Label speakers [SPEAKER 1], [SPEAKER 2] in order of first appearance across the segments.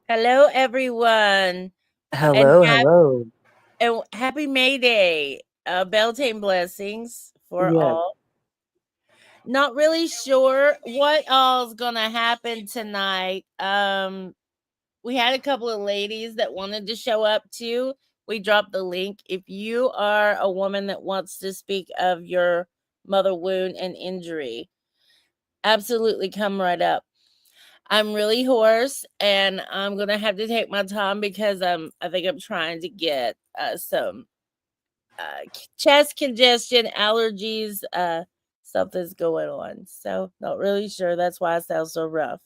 [SPEAKER 1] Hello, everyone, and
[SPEAKER 2] Hello, hello.
[SPEAKER 1] happy May Day. Beltane blessings for
[SPEAKER 2] Yes.
[SPEAKER 1] all. Not really sure what all's gonna happen tonight. We had a couple of ladies that wanted to show up too. We dropped the link. If you are a woman that wants to speak of your mother wound and injury, absolutely come right up. I'm really hoarse and I'm gonna have to take my time because I think I'm trying to get some chest congestion, allergies, something's going on. So not really sure. That's why I sound so rough.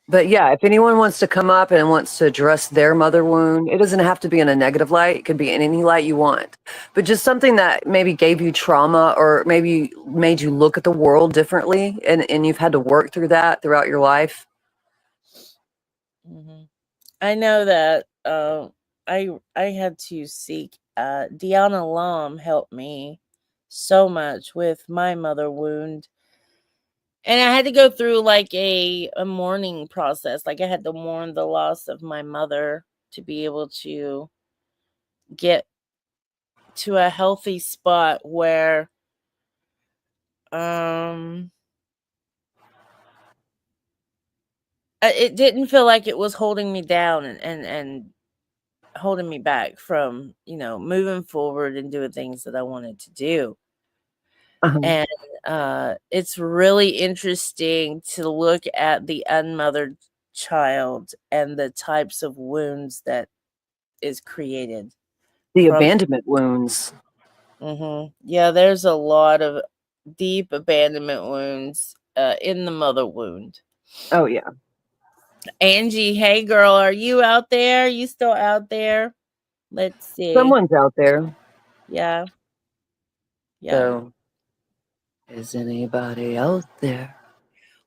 [SPEAKER 2] But yeah, if anyone wants to come up and wants to address their mother wound, it doesn't have to be in a negative light. It could be in any light you want. But just something that maybe gave you trauma or maybe made you look at the world differently and you've had to work through that throughout your life.
[SPEAKER 1] Hmm. I know that I had to seek Deanna Lom helped me so much with my mother wound. And I had to go through like a mourning process. Like I had to mourn the loss of my mother to be able to get to a healthy spot where um it didn't feel like it was holding me down and holding me back from, moving forward and doing things that I wanted to do.
[SPEAKER 2] Uh-huh.
[SPEAKER 1] And it's really interesting to look at the unmothered child and the types of wounds that is created
[SPEAKER 2] The
[SPEAKER 1] from.
[SPEAKER 2] abandonment wounds.
[SPEAKER 1] Yeah, there's a lot of deep abandonment wounds in the mother wound.
[SPEAKER 2] Oh yeah.
[SPEAKER 1] Angie, hey girl, are you out there? You still out there? Let's see.
[SPEAKER 2] Someone's out there.
[SPEAKER 1] Yeah, yeah.
[SPEAKER 2] So is anybody out there?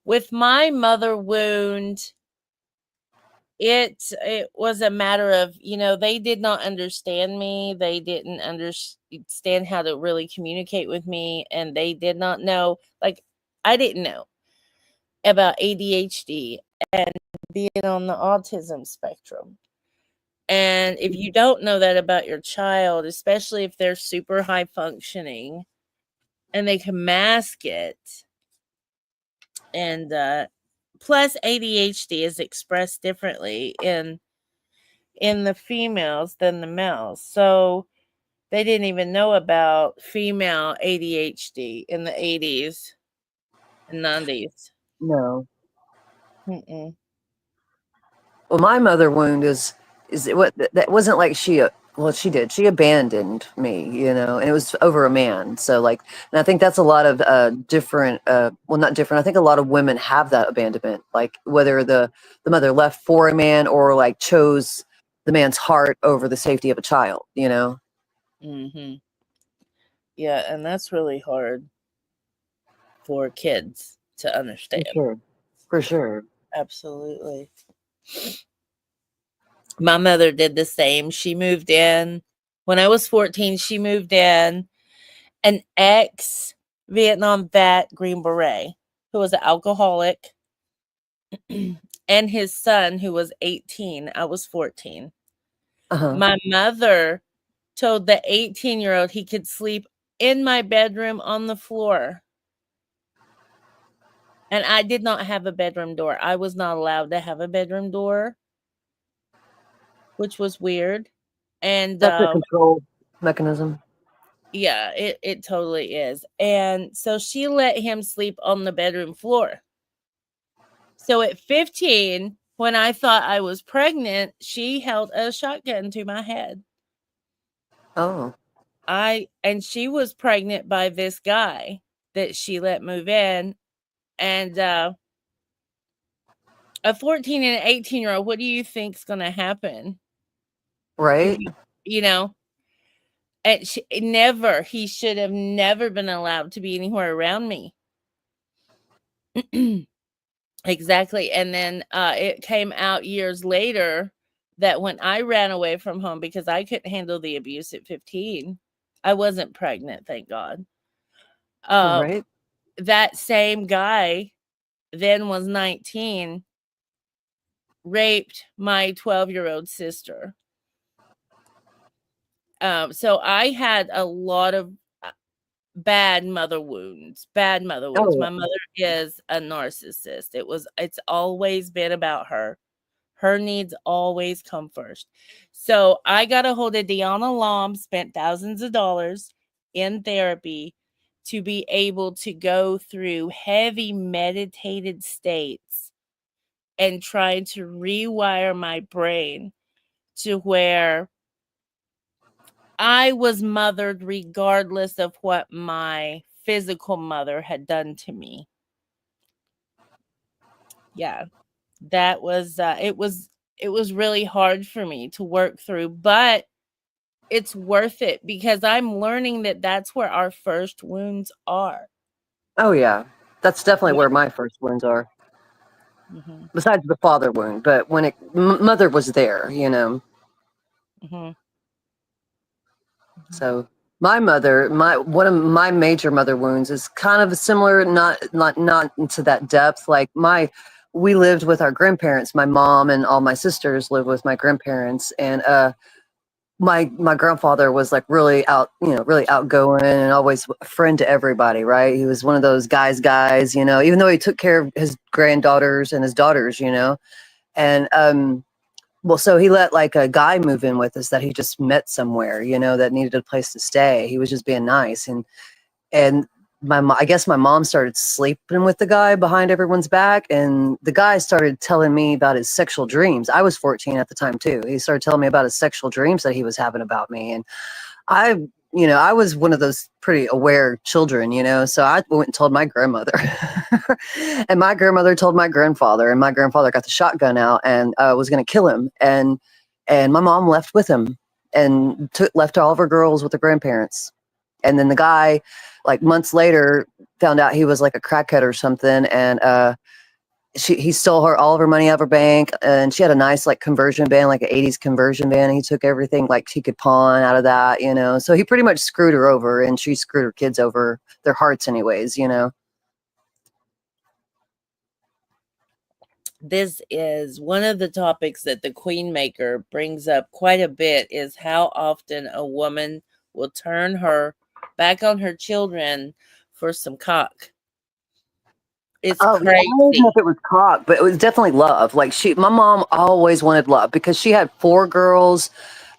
[SPEAKER 1] With my mother wound, it was a matter of, they did not understand me. They didn't understand how to really communicate with me, and they did not know, like, I didn't know about ADHD and being on the autism spectrum. And if you don't know that about your child, especially if they're super high functioning and they can mask it, and plus ADHD is expressed differently in the females than the males. So they didn't even know about female ADHD in the 80s and 90s.
[SPEAKER 2] No.
[SPEAKER 1] Mm-mm.
[SPEAKER 2] Well, my mother wound is it what that wasn't like well she did she abandoned me, and it was over a man. So like, and I think that's a lot of different well, not different. I think a lot of women have that abandonment, like whether the mother left for a man or like chose the man's heart over the safety of a child.
[SPEAKER 1] Mm-hmm. Yeah, and that's really hard for kids to
[SPEAKER 2] For
[SPEAKER 1] understand.
[SPEAKER 2] sure. For sure.
[SPEAKER 1] Absolutely. My mother did the same. She moved in when I was 14. She moved in an ex Vietnam vet Green Beret who was an alcoholic and his son who was 18. I was 14.
[SPEAKER 2] Uh-huh.
[SPEAKER 1] My mother told the 18-year-old he could sleep in my bedroom on the floor. And I did not have a bedroom door. I was not allowed to have a bedroom door, which was weird. And
[SPEAKER 2] That's a control mechanism.
[SPEAKER 1] yeah, it totally is. And so she let him sleep on the bedroom floor. So at 15, when I thought I was pregnant, she held a shotgun to my head.
[SPEAKER 2] Oh.
[SPEAKER 1] And she was pregnant by this guy that she let move in. And a 14 and an 18-year-old, what do you think's going to happen? If
[SPEAKER 2] Right.
[SPEAKER 1] you know, and he should have never been allowed to be anywhere around me. Exactly. And then it came out years later that when I ran away from home because I couldn't handle the abuse at 15, I wasn't pregnant, thank God. Uh,
[SPEAKER 2] Right.
[SPEAKER 1] that same guy then was 19, raped my 12-year-old sister. So I had a lot of bad mother wounds. Bad mother wounds.
[SPEAKER 2] Oh,
[SPEAKER 1] My mother is a narcissist. It's always been about her. Her needs always come first. So I got a hold of Deanna Lom, spent thousands of dollars in therapy to be able to go through heavy meditated states and try to rewire my brain to where I was mothered regardless of what my physical mother had done to me. Yeah. That was it was really hard for me to work through, but it's worth it because I'm learning that that's where our first wounds are.
[SPEAKER 2] oh yeah. That's definitely
[SPEAKER 1] Yeah.
[SPEAKER 2] where my first wounds are.
[SPEAKER 1] Mhm.
[SPEAKER 2] Besides the father wound, but when mother was there, you know.
[SPEAKER 1] Mhm. Mhm.
[SPEAKER 2] So my mother, my one of my major mother wounds is kind of similar, not into that depth. Like we lived with our grandparents. My mom and all my sisters lived with my grandparents, and my grandfather was like really really outgoing and always a friend to everybody. Right, he was one of those guys. You know, even though he took care of his granddaughters and his daughters. You know, and well, so he let like a guy move in with us that he just met somewhere, you know, that needed a place to stay. He was just being nice, and I guess my mom started sleeping with the guy behind everyone's back, and the guy started telling me about his sexual dreams. I was 14 at the time too. He started telling me about his sexual dreams that he was having about me, and I, I was one of those pretty aware children, so I went and told my grandmother. And my grandmother told my grandfather, and my grandfather got the shotgun out and was going to kill him. And my mom left with him and left all of her girls with their grandparents. And then the guy, like months later, found out he was like a crackhead or something, and he stole her all of her money out of her bank, and she had a nice like conversion band, like an 80s conversion band, and he took everything like he could pawn out of that, so he pretty much screwed her over, and she screwed her kids over, their hearts anyways.
[SPEAKER 1] This is one of the topics that the Queen Maker brings up quite a bit is how often a woman will turn her back on her children for some cock. It's
[SPEAKER 2] Oh, yeah, I don't know
[SPEAKER 1] crazy.
[SPEAKER 2] if it was cock, but it was definitely love. Like my mom always wanted love because she had four girls,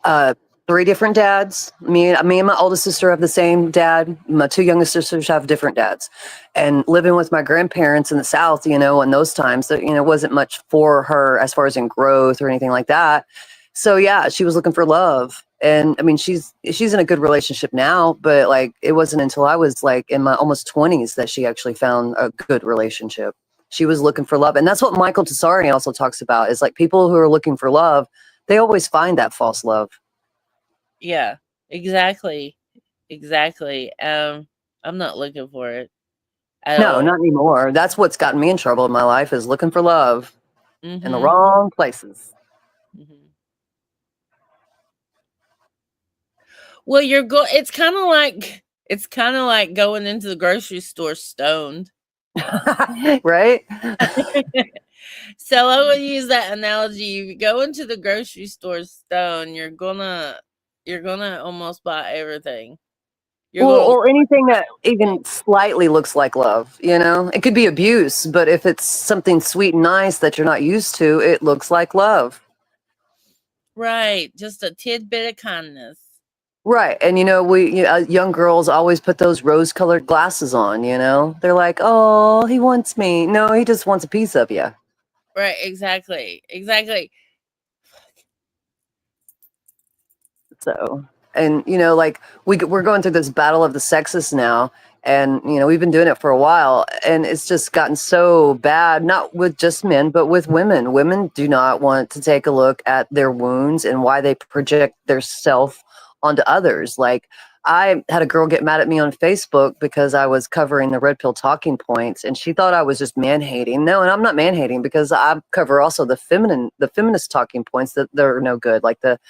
[SPEAKER 2] uh, three different dads. Me and my oldest sister have the same dad. My two youngest sisters have different dads. And living with my grandparents in the South, in those times, that wasn't much for her as far as in growth or anything like that. So yeah, she was looking for love. And I mean, she's in a good relationship now, but like it wasn't until I was like in my almost 20s that she actually found a good relationship. She was looking for love, and that's what Michael Tessari also talks about. Is like people who are looking for love, they always find that false love.
[SPEAKER 1] Yeah, exactly. Exactly. I'm not looking for it at
[SPEAKER 2] No,
[SPEAKER 1] all.
[SPEAKER 2] not anymore. That's what's gotten me in trouble in my life is looking for love in the
[SPEAKER 1] Mhm.
[SPEAKER 2] wrong places.
[SPEAKER 1] Mhm. Well, it's kind of like going into the grocery store stoned.
[SPEAKER 2] Right?
[SPEAKER 1] So I would use that analogy. If you go into the grocery store stone, you're gonna almost buy everything. You're
[SPEAKER 2] Well,
[SPEAKER 1] gonna
[SPEAKER 2] or anything that even slightly looks like love. It could be abuse, but if it's something sweet and nice that you're not used to, it looks like love.
[SPEAKER 1] right, just a tidbit of kindness.
[SPEAKER 2] Right. And young girls always put those rose-colored glasses on. They're like, "Oh, he wants me." No, he just wants a piece of you.
[SPEAKER 1] Right, exactly, exactly.
[SPEAKER 2] So, and like we're going through this battle of the sexes now, and we've been doing it for a while, and it's just gotten so bad. Not with just men, but with women. Women do not want to take a look at their wounds and why they project their self onto others. Like I had a girl get mad at me on Facebook because I was covering the red pill talking points, and she thought I was just man hating. No, and I'm not man hating because I cover also the feminist talking points that they're no good, like the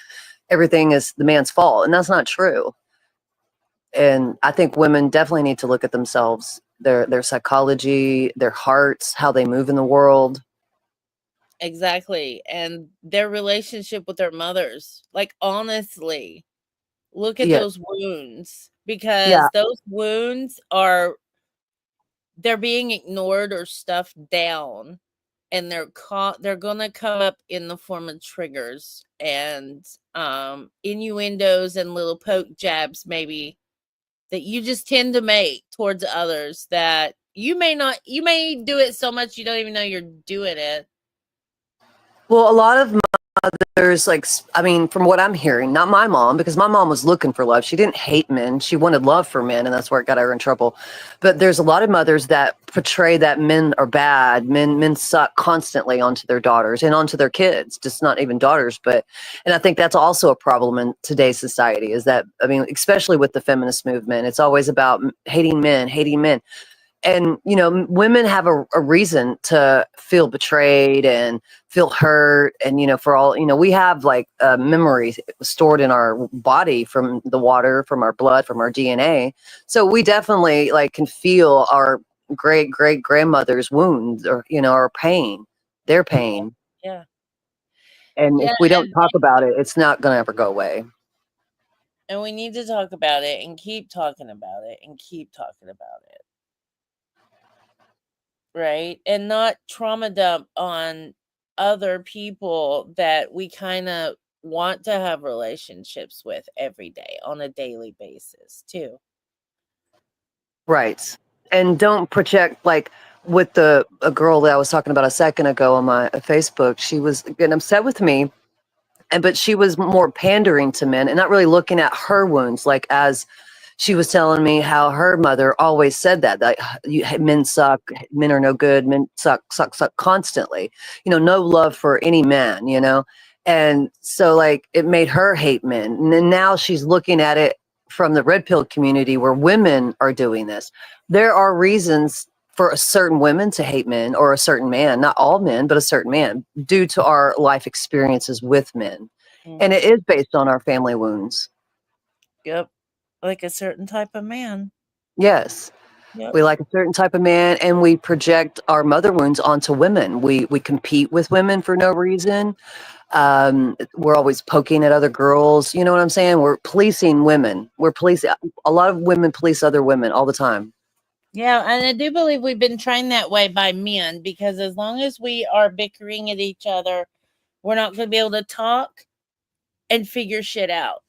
[SPEAKER 2] everything is the man's fault, and that's not true. And I think women definitely need to look at themselves, their psychology, their hearts, how they move in the world.
[SPEAKER 1] exactly. And their relationship with their mothers. Like, honestly, look at
[SPEAKER 2] Yeah,
[SPEAKER 1] those wounds,
[SPEAKER 2] yeah.
[SPEAKER 1] because those wounds are, they're being ignored or stuffed down, and they're gonna come up in the form of triggers and innuendos and little poke jabs, maybe, that you just tend to make towards others, that you may do it so much you don't even know you're doing it.
[SPEAKER 2] Well, a lot of mothers, like, I mean, from what I'm hearing, not my mom, because my mom was looking for love. She didn't hate men. She wanted love for men, and that's where it got her in trouble. But there's a lot of mothers that portray that men are bad. Men suck constantly onto their daughters and onto their kids, just not even daughters. But, and I think that's also a problem in today's society is that, I mean, especially with the feminist movement, it's always about hating men, hating men. And women have a reason to feel betrayed and feel hurt, and for all we have like memories stored in our body from the water, from our blood, from our DNA. So we definitely like can feel our great great grandmother's wounds, or our pain, their pain.
[SPEAKER 1] Yeah.
[SPEAKER 2] And if
[SPEAKER 1] Yeah,
[SPEAKER 2] we don't
[SPEAKER 1] and
[SPEAKER 2] talk about it, it's not going to ever go away.
[SPEAKER 1] and we need to talk about it and keep talking about it and keep talking about it, right? And not trauma dump on other people that we kind of want to have relationships with every day on a daily basis too.
[SPEAKER 2] Right. And don't project like with the a girl that I was talking about a second ago on my Facebook. She was getting upset with me, and but she was more pandering to men and not really looking at her wounds, like as she was telling me how her mother always said that men suck, men are no good, men suck, suck, suck constantly. No love for any man. And so like it made her hate men. And then now she's looking at it from the red pill community where women are doing this. There are reasons for a certain women to hate men or a certain man, not all men, but a certain man, due to our life experiences with men. And it
[SPEAKER 1] Mhm.
[SPEAKER 2] is based on our family wounds.
[SPEAKER 1] Yep. Like a certain type of man.
[SPEAKER 2] Yes.
[SPEAKER 1] Yep.
[SPEAKER 2] We like a certain type of man, and we project our mother wounds onto women. We compete with women for no reason. We're always poking at other girls. You know what I'm saying? We're policing women. We're policing. A lot of women police other women all the time.
[SPEAKER 1] Yeah, and I do believe we've been trained that way by men, because as long as we are bickering at each other, we're not going to be able to talk and figure shit out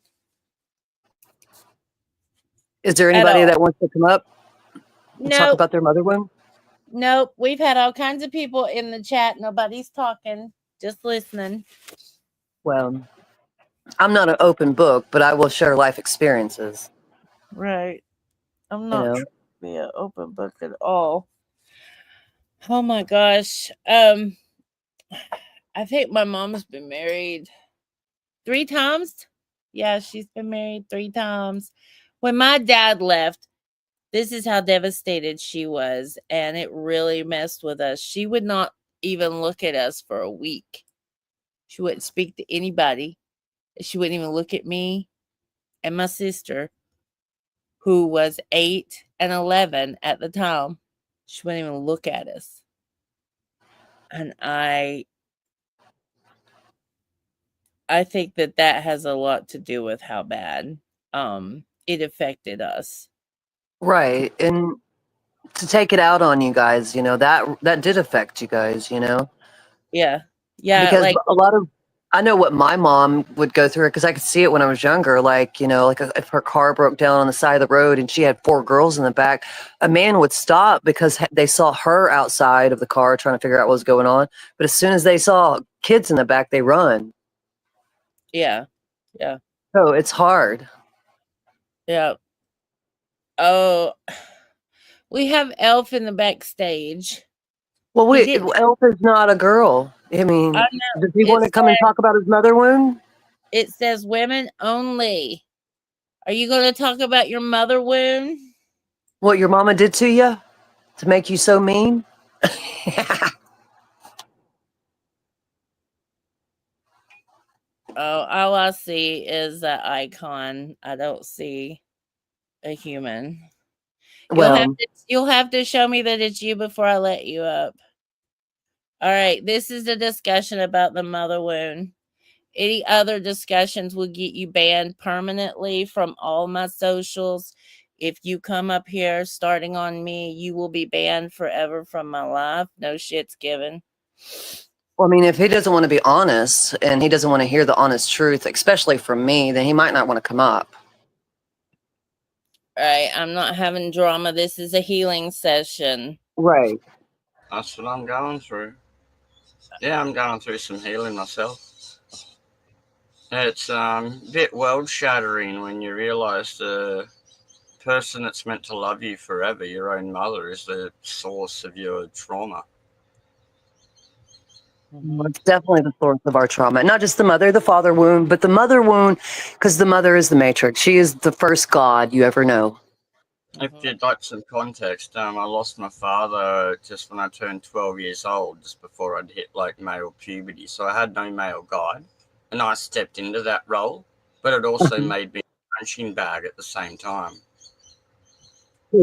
[SPEAKER 2] Is there
[SPEAKER 1] at
[SPEAKER 2] anybody
[SPEAKER 1] all.
[SPEAKER 2] that wants to come up and talk
[SPEAKER 1] Nope.
[SPEAKER 2] about their mother wound?
[SPEAKER 1] Nope. We've had all kinds of people in the chat. Nobody's talking, just listening.
[SPEAKER 2] Well, I'm not an open book, but I will share life experiences.
[SPEAKER 1] Right. I'm
[SPEAKER 2] You
[SPEAKER 1] not
[SPEAKER 2] know,
[SPEAKER 1] trying to be an open book at all. Oh my gosh. I think my mom's been married 3 times. Yeah, she's been married 3 times. When my dad left, this is how devastated she was, and it really messed with us. She would not even look at us for a week. She wouldn't speak to anybody. She wouldn't even look at me and my sister, who was 8 and 11 at the time. She wouldn't even look at us. And I think that that has a lot to do with how bad it affected us.
[SPEAKER 2] right? And to take it out on you guys, that did affect you guys.
[SPEAKER 1] Yeah. Yeah,
[SPEAKER 2] Because
[SPEAKER 1] like
[SPEAKER 2] a lot of I know what my mom would go through because I could see it when I was younger. Like, like if her car broke down on the side of the road and she had four girls in the back, a man would stop because they saw her outside of the car trying to figure out what was going on. But as soon as they saw kids in the back, they run.
[SPEAKER 1] yeah. Yeah.
[SPEAKER 2] So it's hard.
[SPEAKER 1] Yeah. Oh, we have Elf in the backstage.
[SPEAKER 2] Well,
[SPEAKER 1] He
[SPEAKER 2] wait,
[SPEAKER 1] didn't.
[SPEAKER 2] Elf is not a girl. I
[SPEAKER 1] I
[SPEAKER 2] mean,
[SPEAKER 1] know.
[SPEAKER 2] does he want to come and talk about his mother wound?
[SPEAKER 1] It says women only. Are you going to talk about your mother wound?
[SPEAKER 2] What your mama did to you to make you so mean?
[SPEAKER 1] Oh, all I see is an icon. I don't see a human.
[SPEAKER 2] Well,
[SPEAKER 1] You'll have to show me that it's you before I let you up. All right, this is a discussion about the mother wound. Any other discussions will get you banned permanently from all my socials. If you come up here starting on me, you will be banned forever from my life. No shit's given.
[SPEAKER 2] Well, I mean, if he doesn't want to be honest and he doesn't want to hear the honest truth, especially from me, then he might not want to come up.
[SPEAKER 1] All right, I'm not having drama. This is a healing session.
[SPEAKER 2] Right.
[SPEAKER 3] That's what I'm going through. Yeah, I'm going through some healing myself. It's a bit world shattering when you realise the person that's meant to love you forever, your own mother, is the source of your trauma.
[SPEAKER 2] Well, it's definitely the source of our trauma. Not just the mother, the father wound, but the mother wound, because the mother is the matrix. She is the first God you ever know.
[SPEAKER 3] If you'd like some context, I lost my father just when I turned 12 years old, just before I'd hit like male puberty. So I had no male guide, and I stepped into that role, but it also made me a punching bag at the same time.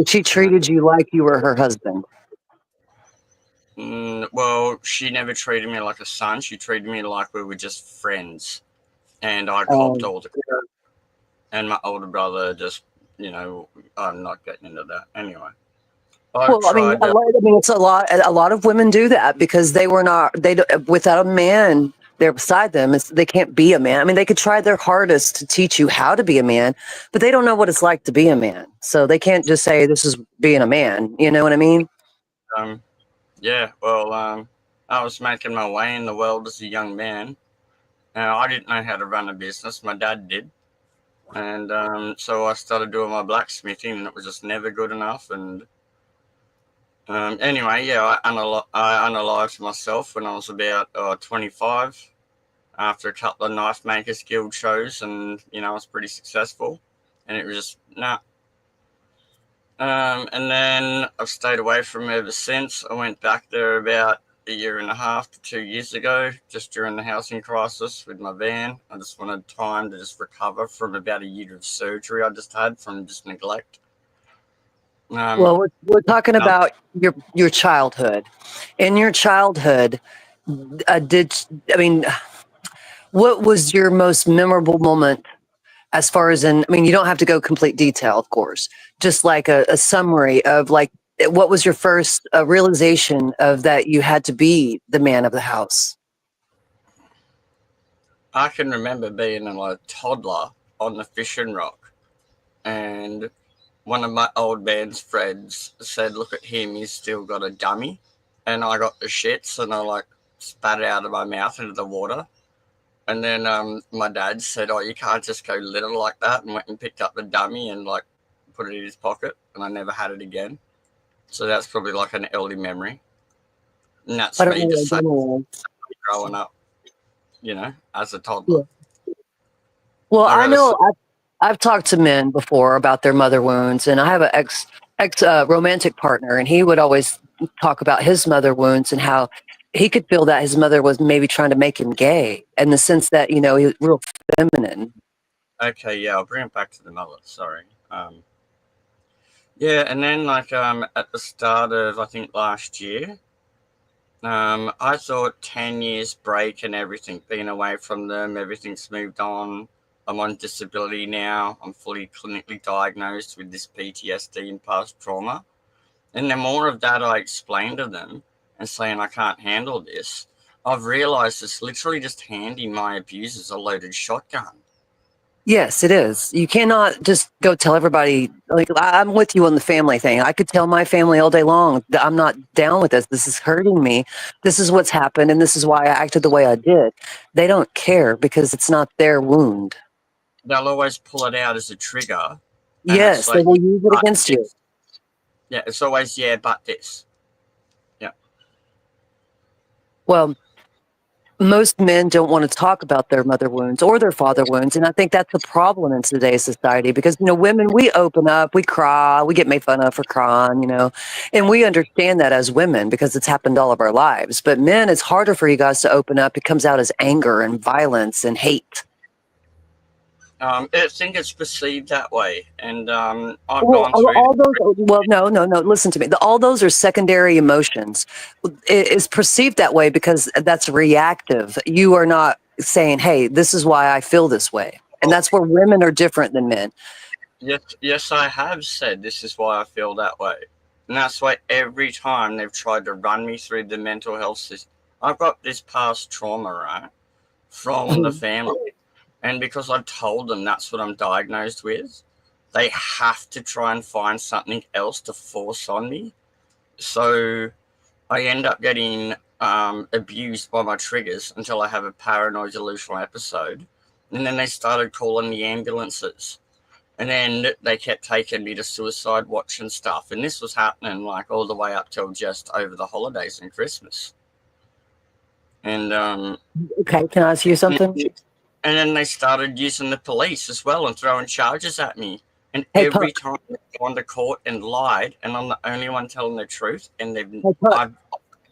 [SPEAKER 2] She treated you like you were her husband.
[SPEAKER 3] Well, she never treated me like a son. She treated me like we were just friends, and I copped
[SPEAKER 2] Um,
[SPEAKER 3] all the. And my older brother just, I'm not getting into that anyway. I've
[SPEAKER 2] well, I mean,
[SPEAKER 3] tried to.
[SPEAKER 2] it's a lot. A lot of women do that because they were not. Without a man there beside them, they can't be a man. I mean, they could try their hardest to teach you how to be a man, but they don't know what it's like to be a man. So they can't just say this is being a man. You know what I mean?
[SPEAKER 3] Yeah, well, I was making my way in the world as a young man. I didn't know how to run a business. My dad did. And so I started doing my blacksmithing, and it was just never good enough. And anyway, yeah, I unalived myself when I was about 25 after a couple of Knife Makers Guild shows, and, I was pretty successful. And it was just, nah. And then I've stayed away from it ever since. I went back there about a year and a half to 2 years ago, just during the housing crisis with my van. I just wanted time to just recover from about a year of surgery I just had from just neglect.
[SPEAKER 2] Well, we're talking about your childhood. In your childhood, did I mean, what was your most memorable moment? As far as I mean, you don't have to go complete detail, of course. Just like a summary of like what was your first realization of that you had to be the man of the house.
[SPEAKER 3] I can remember being a toddler on the fishing rock, and one of my old man's friends said, "Look at him, he's still got a dummy." And I got the shits, and I spat it out of my mouth into the water. And then my dad said, "Oh, you can't just go little like that," and went and picked up the dummy and put it in his pocket, and I never had it again. So that's probably like an early memory. And that's
[SPEAKER 2] I don't
[SPEAKER 3] me
[SPEAKER 2] know
[SPEAKER 3] just
[SPEAKER 2] what
[SPEAKER 3] saying,
[SPEAKER 2] is.
[SPEAKER 3] growing up, as a
[SPEAKER 2] Yeah.
[SPEAKER 3] toddler.
[SPEAKER 2] Well,
[SPEAKER 3] I
[SPEAKER 2] I
[SPEAKER 3] got
[SPEAKER 2] know
[SPEAKER 3] a
[SPEAKER 2] I've talked to men before about their mother wounds, and I have an ex romantic partner, and he would always talk about his mother wounds and how he could feel that his mother was maybe trying to make him gay in the sense that he was real feminine.
[SPEAKER 3] Okay, yeah, I'll bring it back to the mother. Sorry. Yeah, and then at the start of I think last year, I thought 10 years break and everything, being away from them, everything's moved on. I'm on disability now. I'm fully clinically diagnosed with this PTSD and past trauma. And the more of that I explain to them and saying I can't handle this, I've realized it's literally just handing my abusers a loaded shotgun.
[SPEAKER 2] Yes, it is. You cannot just go tell everybody, like, I'm with you on the family thing. I could tell my family all day long that I'm not down with this. This is hurting me. This is what's happened, and this is why I acted the way I did. They don't care because it's not their wound.
[SPEAKER 3] They'll always pull it out as a trigger, and it's
[SPEAKER 2] Yes, they
[SPEAKER 3] like,
[SPEAKER 2] will use it
[SPEAKER 3] but
[SPEAKER 2] against you.
[SPEAKER 3] this. Yeah, it's always, yeah, but this. Yeah.
[SPEAKER 2] Well, most men don't want to talk about their mother wounds or their father wounds. And I think that's a problem in today's society because, women, we open up, we cry, we get made fun of for crying, and we understand that as women because it's happened all of our lives. But men, it's harder for you guys to open up. It comes out as anger and violence and hate.
[SPEAKER 3] I think it's perceived that way, and I've
[SPEAKER 2] Well,
[SPEAKER 3] gone through.
[SPEAKER 2] all those. Well, no, no, no. Listen to me. All those are secondary emotions. It is perceived that way because that's reactive. You are not saying, "Hey, this is why I feel this way," and
[SPEAKER 3] Well,
[SPEAKER 2] that's where women are different than men.
[SPEAKER 3] yes, I have said this is why I feel that way, and that's why every time they've tried to run me through the mental health system, I've got this past trauma, right, from the family, and because I've told them that's what I'm diagnosed with, they have to try and find something else to force on me. So I end up getting abused by my triggers until I have a paranoid delusional episode. And then they started calling the ambulances. And then they kept taking me to suicide watch and stuff. And this was happening like all the way up till just over the holidays and Christmas. And
[SPEAKER 2] Okay, can I ask you something?
[SPEAKER 3] and then they started using the police as well and throwing charges at me. And
[SPEAKER 2] Hey,
[SPEAKER 3] every
[SPEAKER 2] Puck.
[SPEAKER 3] time they've gone to court and lied, and I'm the only one telling the truth, and
[SPEAKER 2] Hey, Puck.
[SPEAKER 3] I've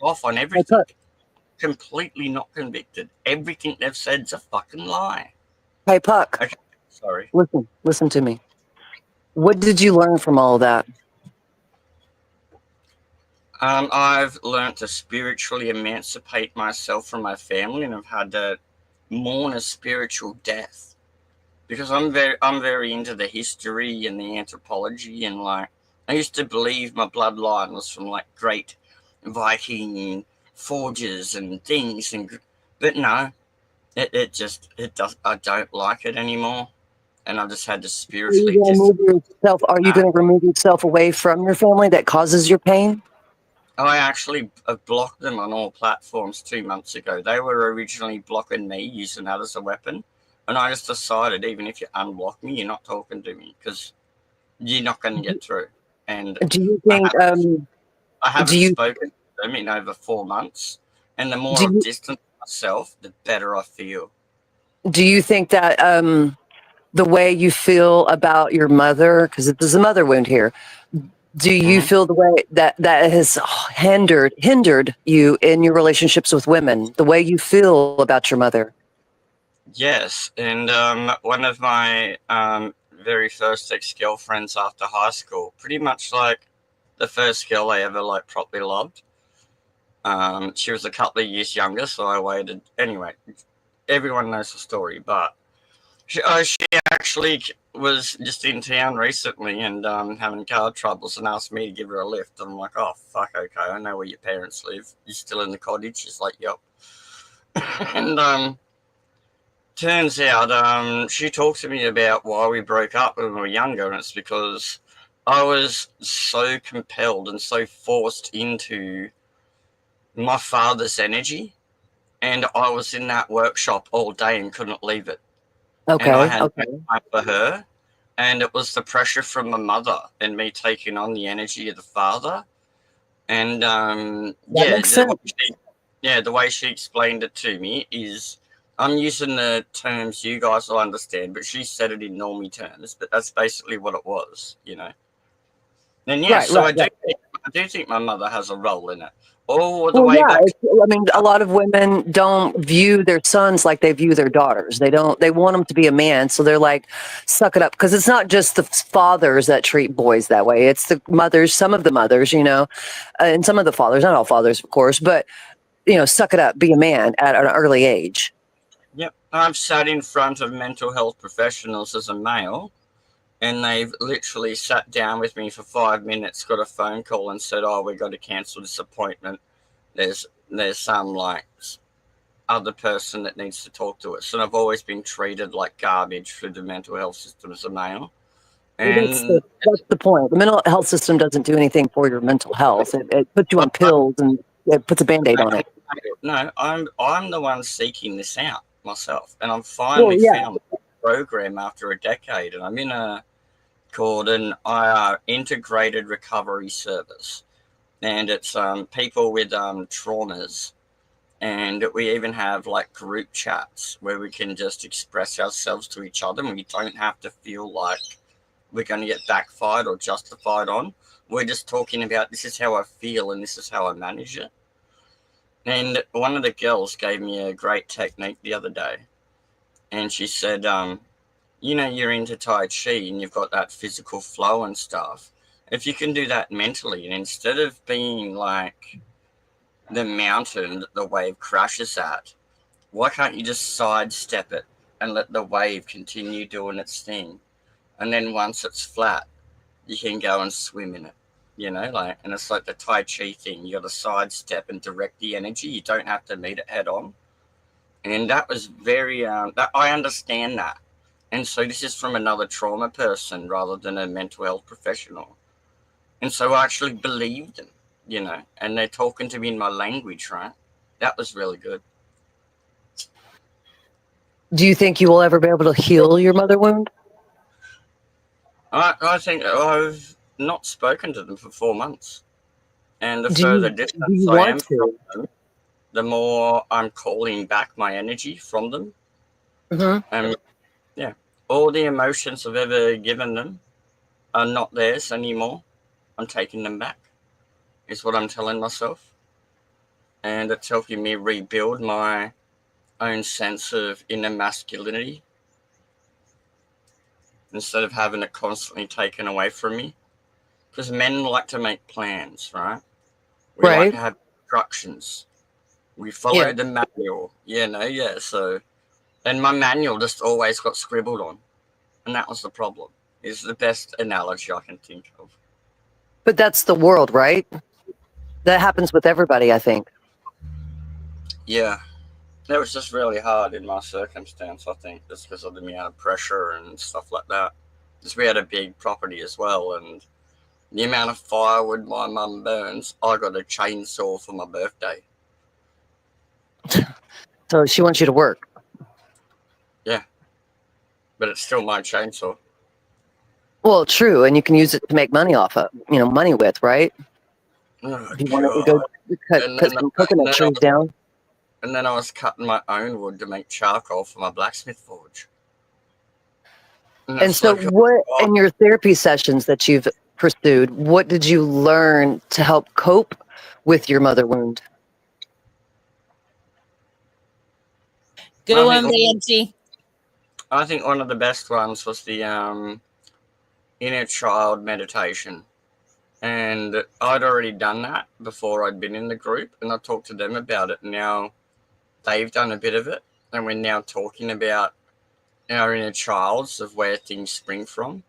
[SPEAKER 3] off on
[SPEAKER 2] Hey,
[SPEAKER 3] everything.
[SPEAKER 2] Puck.
[SPEAKER 3] Completely not convicted. Everything they've said's a fucking lie.
[SPEAKER 2] Hey, Puck.
[SPEAKER 3] Okay, sorry.
[SPEAKER 2] Listen to me. What did you learn from all of that?
[SPEAKER 3] I've learned to spiritually emancipate myself from my family, and I've had to mourn a spiritual death because I'm very into the history and the anthropology, and like I used to believe my bloodline was from like great Viking forges and things, but no, it does. I don't like it anymore, and I just had to
[SPEAKER 2] Are you
[SPEAKER 3] spiritually
[SPEAKER 2] going to
[SPEAKER 3] dis.
[SPEAKER 2] move yourself? Are you going to remove yourself away from your family that causes your pain?
[SPEAKER 3] I actually blocked them on all platforms 2 months ago. They were originally blocking me, using that as a weapon, and I just decided, even if you unblock me, you're not talking to me because you're not going to get through. And
[SPEAKER 2] Do you
[SPEAKER 3] I
[SPEAKER 2] think?
[SPEAKER 3] haven't, I
[SPEAKER 2] Do
[SPEAKER 3] haven't
[SPEAKER 2] you?
[SPEAKER 3] spoken to them in over 4 months, and the
[SPEAKER 2] Do
[SPEAKER 3] more I've
[SPEAKER 2] you?
[SPEAKER 3] distanced myself, the better I feel.
[SPEAKER 2] Do you think that the way you feel about your mother, because there's a mother wound here, do you
[SPEAKER 3] Hmm.
[SPEAKER 2] feel the way that has hindered you in your relationships with women? The way you feel about your mother?
[SPEAKER 3] Yes, and one of my very first ex-girlfriends after high school, pretty much like the first girl I ever like properly loved. She was a couple of years younger, so I waited. Anyway, everyone knows the story, but she actually was just in town recently and having car troubles and asked me to give her a lift. And I'm like, oh, fuck, okay, I know where your parents live. You're still in the cottage? She's like, yep. And turns out she talked to me about why we broke up when we were younger, and it's because I was so compelled and so forced into my father's energy, and I was in that workshop all day and couldn't leave it. And I
[SPEAKER 2] Okay,
[SPEAKER 3] had no
[SPEAKER 2] okay,
[SPEAKER 3] time for her. And it was the pressure from my mother and me taking on the energy of the father. And
[SPEAKER 2] that makes sense.
[SPEAKER 3] the way she explained it to me is, I'm using the terms you guys will understand, but she said it in normie terms. But that's basically what it was. And yeah,
[SPEAKER 2] Right,
[SPEAKER 3] so
[SPEAKER 2] right, right.
[SPEAKER 3] I do think my mother has a role in it. All the
[SPEAKER 2] Well,
[SPEAKER 3] way
[SPEAKER 2] yeah.
[SPEAKER 3] back.
[SPEAKER 2] I mean, a lot of women don't view their sons like they view their daughters. They don't. They want them to be a man, so they're like, "Suck it up," because it's not just the fathers that treat boys that way. It's the mothers. Some of the mothers, and some of the fathers. Not all fathers, of course, but suck it up, be a man at an early age.
[SPEAKER 3] Yep, I've sat in front of mental health professionals as a male, and they've literally sat down with me for 5 minutes, got a phone call, and said, "Oh, we've got to cancel this appointment. There's some like other person that needs to talk to us." And I've always been treated like garbage through the mental health system as a male.
[SPEAKER 2] Well,
[SPEAKER 3] And
[SPEAKER 2] that's the point. The mental health system doesn't do anything for your mental health. It puts you on pills and it puts a band-aid on it.
[SPEAKER 3] no, I'm the one seeking this out myself, and I've
[SPEAKER 2] Well,
[SPEAKER 3] finally
[SPEAKER 2] yeah.
[SPEAKER 3] found a program after a decade, and I'm in a called an IR integrated recovery service, and it's people with traumas, and we even have like group chats where we can just express ourselves to each other, and we don't have to feel like we're going to get backfired or justified on. We're just talking about, this is how I feel and this is how I manage it. And one of the girls gave me a great technique the other day, and she said, you're into Tai Chi and you've got that physical flow and stuff. If you can do that mentally, and instead of being like the mountain that the wave crashes at, why can't you just sidestep it and let the wave continue doing its thing? And then once it's flat, you can go and swim in it. And it's like the Tai Chi thing. You got to sidestep and direct the energy. You don't have to meet it head on. And that was very, that I understand that. And so this is from another trauma person rather than a mental health professional. And so I actually believed them, and they're talking to me in my language, right? That was really good.
[SPEAKER 2] Do you think you will ever be able to heal your mother wound?
[SPEAKER 3] I think I've not spoken to them for 4 months. And the
[SPEAKER 2] Do
[SPEAKER 3] further
[SPEAKER 2] you
[SPEAKER 3] distance I
[SPEAKER 2] want
[SPEAKER 3] am from
[SPEAKER 2] to?
[SPEAKER 3] them, the more I'm calling back my energy from them.
[SPEAKER 2] Hmm.
[SPEAKER 3] And yeah, all the emotions I've ever given them are not theirs anymore. I'm taking them back, is what I'm telling myself. And it's helping me rebuild my own sense of inner masculinity instead of having it constantly taken away from me. Because men like to make plans, right? We like
[SPEAKER 2] Right.
[SPEAKER 3] to have instructions. We
[SPEAKER 2] Yeah.
[SPEAKER 3] follow the manual, yeah. So, and my manual just always got scribbled on. And that was the problem, is the best analogy I can think of.
[SPEAKER 2] But that's the world, right? That happens with everybody, I think.
[SPEAKER 3] Yeah, it was just really hard in my circumstance, I think, just because of the amount of pressure and stuff like that. Because we had a big property as well, and the amount of firewood my mum burns, I got a chainsaw for my birthday.
[SPEAKER 2] So she wants you to work.
[SPEAKER 3] Yeah, but it's still my chainsaw.
[SPEAKER 2] Well, true, and you can use it to make money off of, money with, right?
[SPEAKER 3] Oh
[SPEAKER 2] If you want to go
[SPEAKER 3] god! And
[SPEAKER 2] cut
[SPEAKER 3] then,
[SPEAKER 2] some
[SPEAKER 3] and
[SPEAKER 2] coconut
[SPEAKER 3] then, I,
[SPEAKER 2] trees down.
[SPEAKER 3] and then I was cutting my own wood to make charcoal for my blacksmith forge. And
[SPEAKER 2] And
[SPEAKER 3] it's
[SPEAKER 2] so,
[SPEAKER 3] like,
[SPEAKER 2] what
[SPEAKER 3] oh,
[SPEAKER 2] in your therapy sessions that you've pursued, what did you learn to help cope with your mother wound?
[SPEAKER 1] Good
[SPEAKER 3] I think
[SPEAKER 1] one, Banshee.
[SPEAKER 3] I think one of the best ones was the inner child meditation. And I'd already done that before I'd been in the group, and I talked to them about it. Now they've done a bit of it, and we're now talking about our inner childs of where things spring from.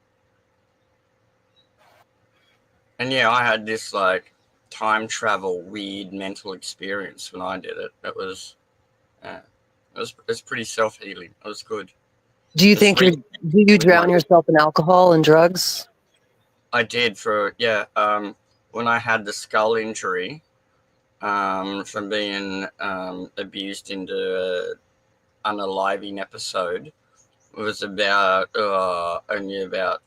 [SPEAKER 3] And yeah, I had this like time travel weird mental experience when I did it. Uh, it was pretty self healing. It was good.
[SPEAKER 2] Do you
[SPEAKER 3] It's
[SPEAKER 2] think do you drown yourself in alcohol and drugs?
[SPEAKER 3] I did for when I had the skull injury from being abused into an unaliving episode. It was about only about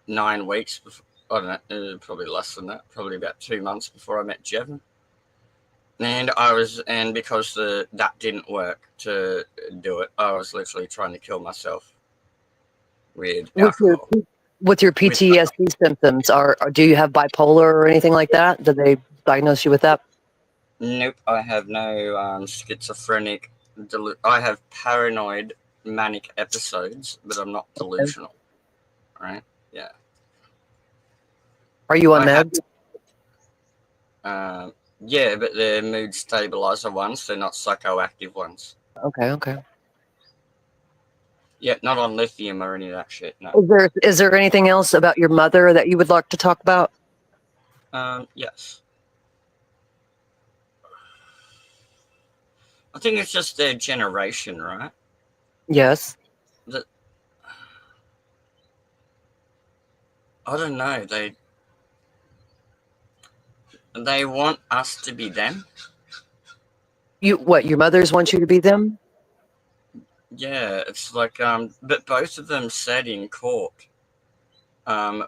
[SPEAKER 3] 9 weeks before. I don't know, probably less than that. Probably about 2 months before I met Jevon. And because that didn't work to do it, I was literally trying to kill myself with
[SPEAKER 2] With your
[SPEAKER 3] alcohol.
[SPEAKER 2] with your
[SPEAKER 3] With
[SPEAKER 2] PTSD symptoms, do you have bipolar or anything like that? Did they diagnose you with that?
[SPEAKER 3] Nope, I have no schizophrenic. I have paranoid manic episodes, but I'm not delusional. Right? Yeah,
[SPEAKER 2] Are you on
[SPEAKER 3] I have.
[SPEAKER 2] meds?
[SPEAKER 3] Yeah, but they're mood stabilizer ones. They're not psychoactive ones.
[SPEAKER 2] Okay, okay.
[SPEAKER 3] Yeah, not on lithium or any of that shit. No.
[SPEAKER 2] Is there anything else about your mother that you would like to talk about?
[SPEAKER 3] Yes. I think it's just their generation, right?
[SPEAKER 2] Yes.
[SPEAKER 3] That I don't know. They want us to be them.
[SPEAKER 2] Your mothers want you to be them?
[SPEAKER 3] Yeah, it's like but both of them said in court,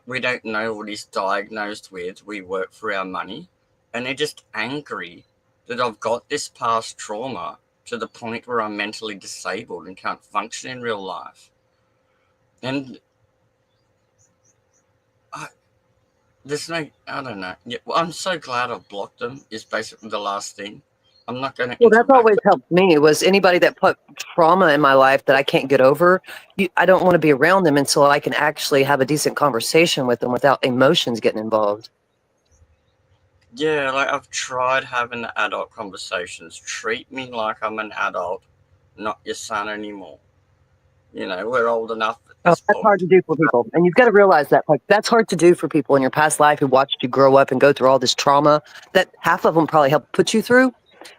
[SPEAKER 3] we don't know what he's diagnosed with. We work for our money, and they're just angry that I've got this past trauma to the point where I'm mentally disabled and can't function in real life. And I, there's no, I don't know. Yeah, well, I'm so glad I've blocked them. Is basically the last thing, I'm not going to
[SPEAKER 2] Well, that's
[SPEAKER 3] interact
[SPEAKER 2] always
[SPEAKER 3] with.
[SPEAKER 2] helped me was anybody that put trauma in my life that I can't get over. I don't want to be around them until I can actually have a decent conversation with them without emotions getting involved.
[SPEAKER 3] Yeah, like I've tried having the adult conversations. Treat me like I'm an adult, not your son anymore. We're old enough at
[SPEAKER 2] Oh,
[SPEAKER 3] this
[SPEAKER 2] that's
[SPEAKER 3] point.
[SPEAKER 2] hard to do for people. And you've got to realize that, like, that's hard to do for people in your past life who watched you grow up and go through all this trauma that half of them probably helped put you through.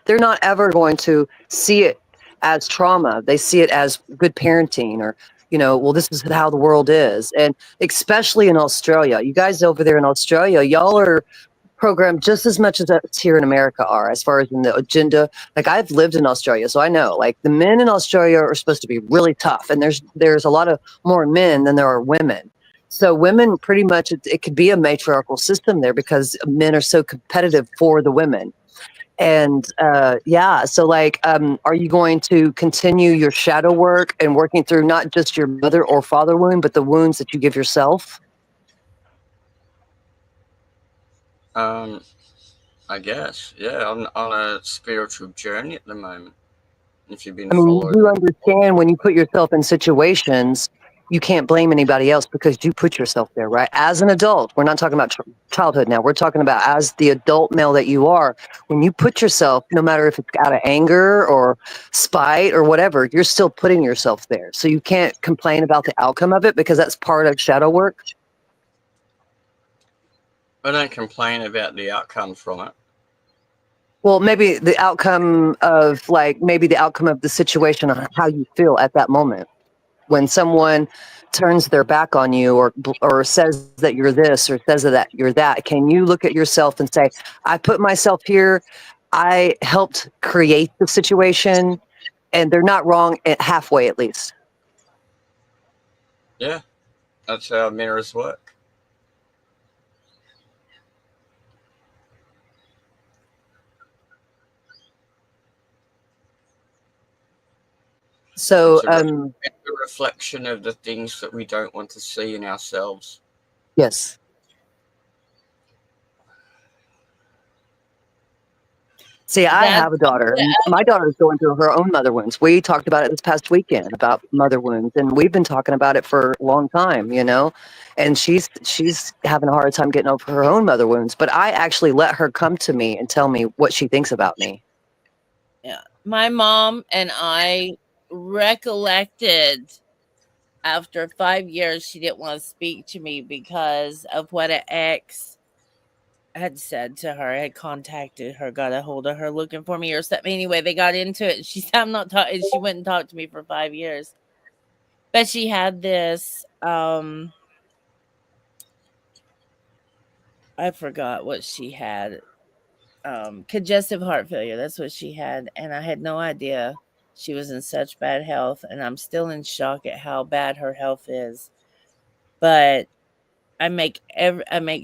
[SPEAKER 2] They're not ever going to see it as trauma. They see it as good parenting or, well, this is how the world is. And especially in Australia, you guys over there in Australia, y'all are programmed just as much as us here in America are, as far as in the agenda. Like I've lived in Australia, so I know. Like the men in Australia are supposed to be really tough, and there's a lot of more men than there are women. So women pretty much it could be a matriarchal system there because men are so competitive for the women. And yeah, so like, are you going to continue your shadow work and working through not just your mother or father wound, but the wounds that you give yourself?
[SPEAKER 3] Um, I guess, yeah, I'm on a spiritual journey at the moment. If you've been
[SPEAKER 2] I mean, you
[SPEAKER 3] following
[SPEAKER 2] do
[SPEAKER 3] me.
[SPEAKER 2] understand when you put yourself in situations, you can't blame anybody else because you put yourself there, right? As an adult, we're not talking about childhood now. We're talking about as the adult male that you are. When you put yourself, no matter if it's out of anger or spite or whatever, you're still putting yourself there. So you can't complain about the outcome of it because that's part of shadow work.
[SPEAKER 3] I don't complain about the outcome from it.
[SPEAKER 2] Well, maybe the outcome of maybe the outcome of the situation on how you feel at that moment. When someone turns their back on you or says that you're this or says that you're that, can you look at yourself and say, I put myself here, I helped create the situation, and they're not wrong at halfway at least.
[SPEAKER 3] Yeah, that's how mirrors work.
[SPEAKER 2] So
[SPEAKER 3] It's it's a reflection of the things that we don't want to see in ourselves.
[SPEAKER 2] yes. See, I
[SPEAKER 1] That's
[SPEAKER 2] have a daughter, and my daughter's going through her own mother wounds. We talked about it this past weekend about mother wounds, and we've been talking about it for a long time. And she's having a hard time getting over her own mother wounds. But I actually let her come to me and tell me what she thinks about me.
[SPEAKER 1] yeah. My mom and I recollected after 5 years she didn't want to speak to me because of what an ex had said to her, had contacted her, got a hold of her looking for me or something. Anyway, they got into it. She said, I'm not talking. She wouldn't talk to me for 5 years. But she had this, I forgot what she had. Congestive heart failure. That's what she had. And I had no idea she was in such bad health. And I'm still in shock at how bad her health is. But I make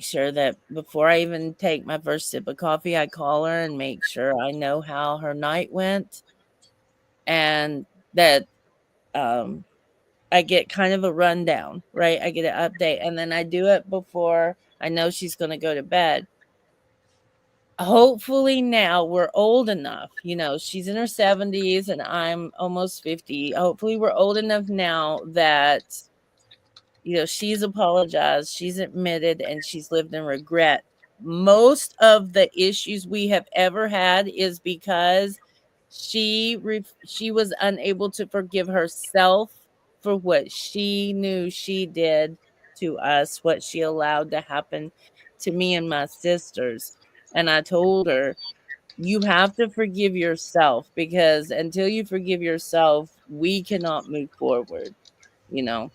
[SPEAKER 1] sure that before I even take my first sip of coffee, I call her and make sure I know how her night went and that um I get kind of a rundown, right? I get an update and then I do it before I know she's going to go to bed. Hopefully now we're old enough, she's in her 70s and I'm almost 50. Hopefully we're old enough now that she's apologized, she's admitted, and she's lived in regret. Most of the issues we have ever had is because she was unable to forgive herself for what she knew she did to us, what she allowed to happen to me and my sisters. And I told her, you have to forgive yourself because until you forgive yourself, we cannot move forward, you know.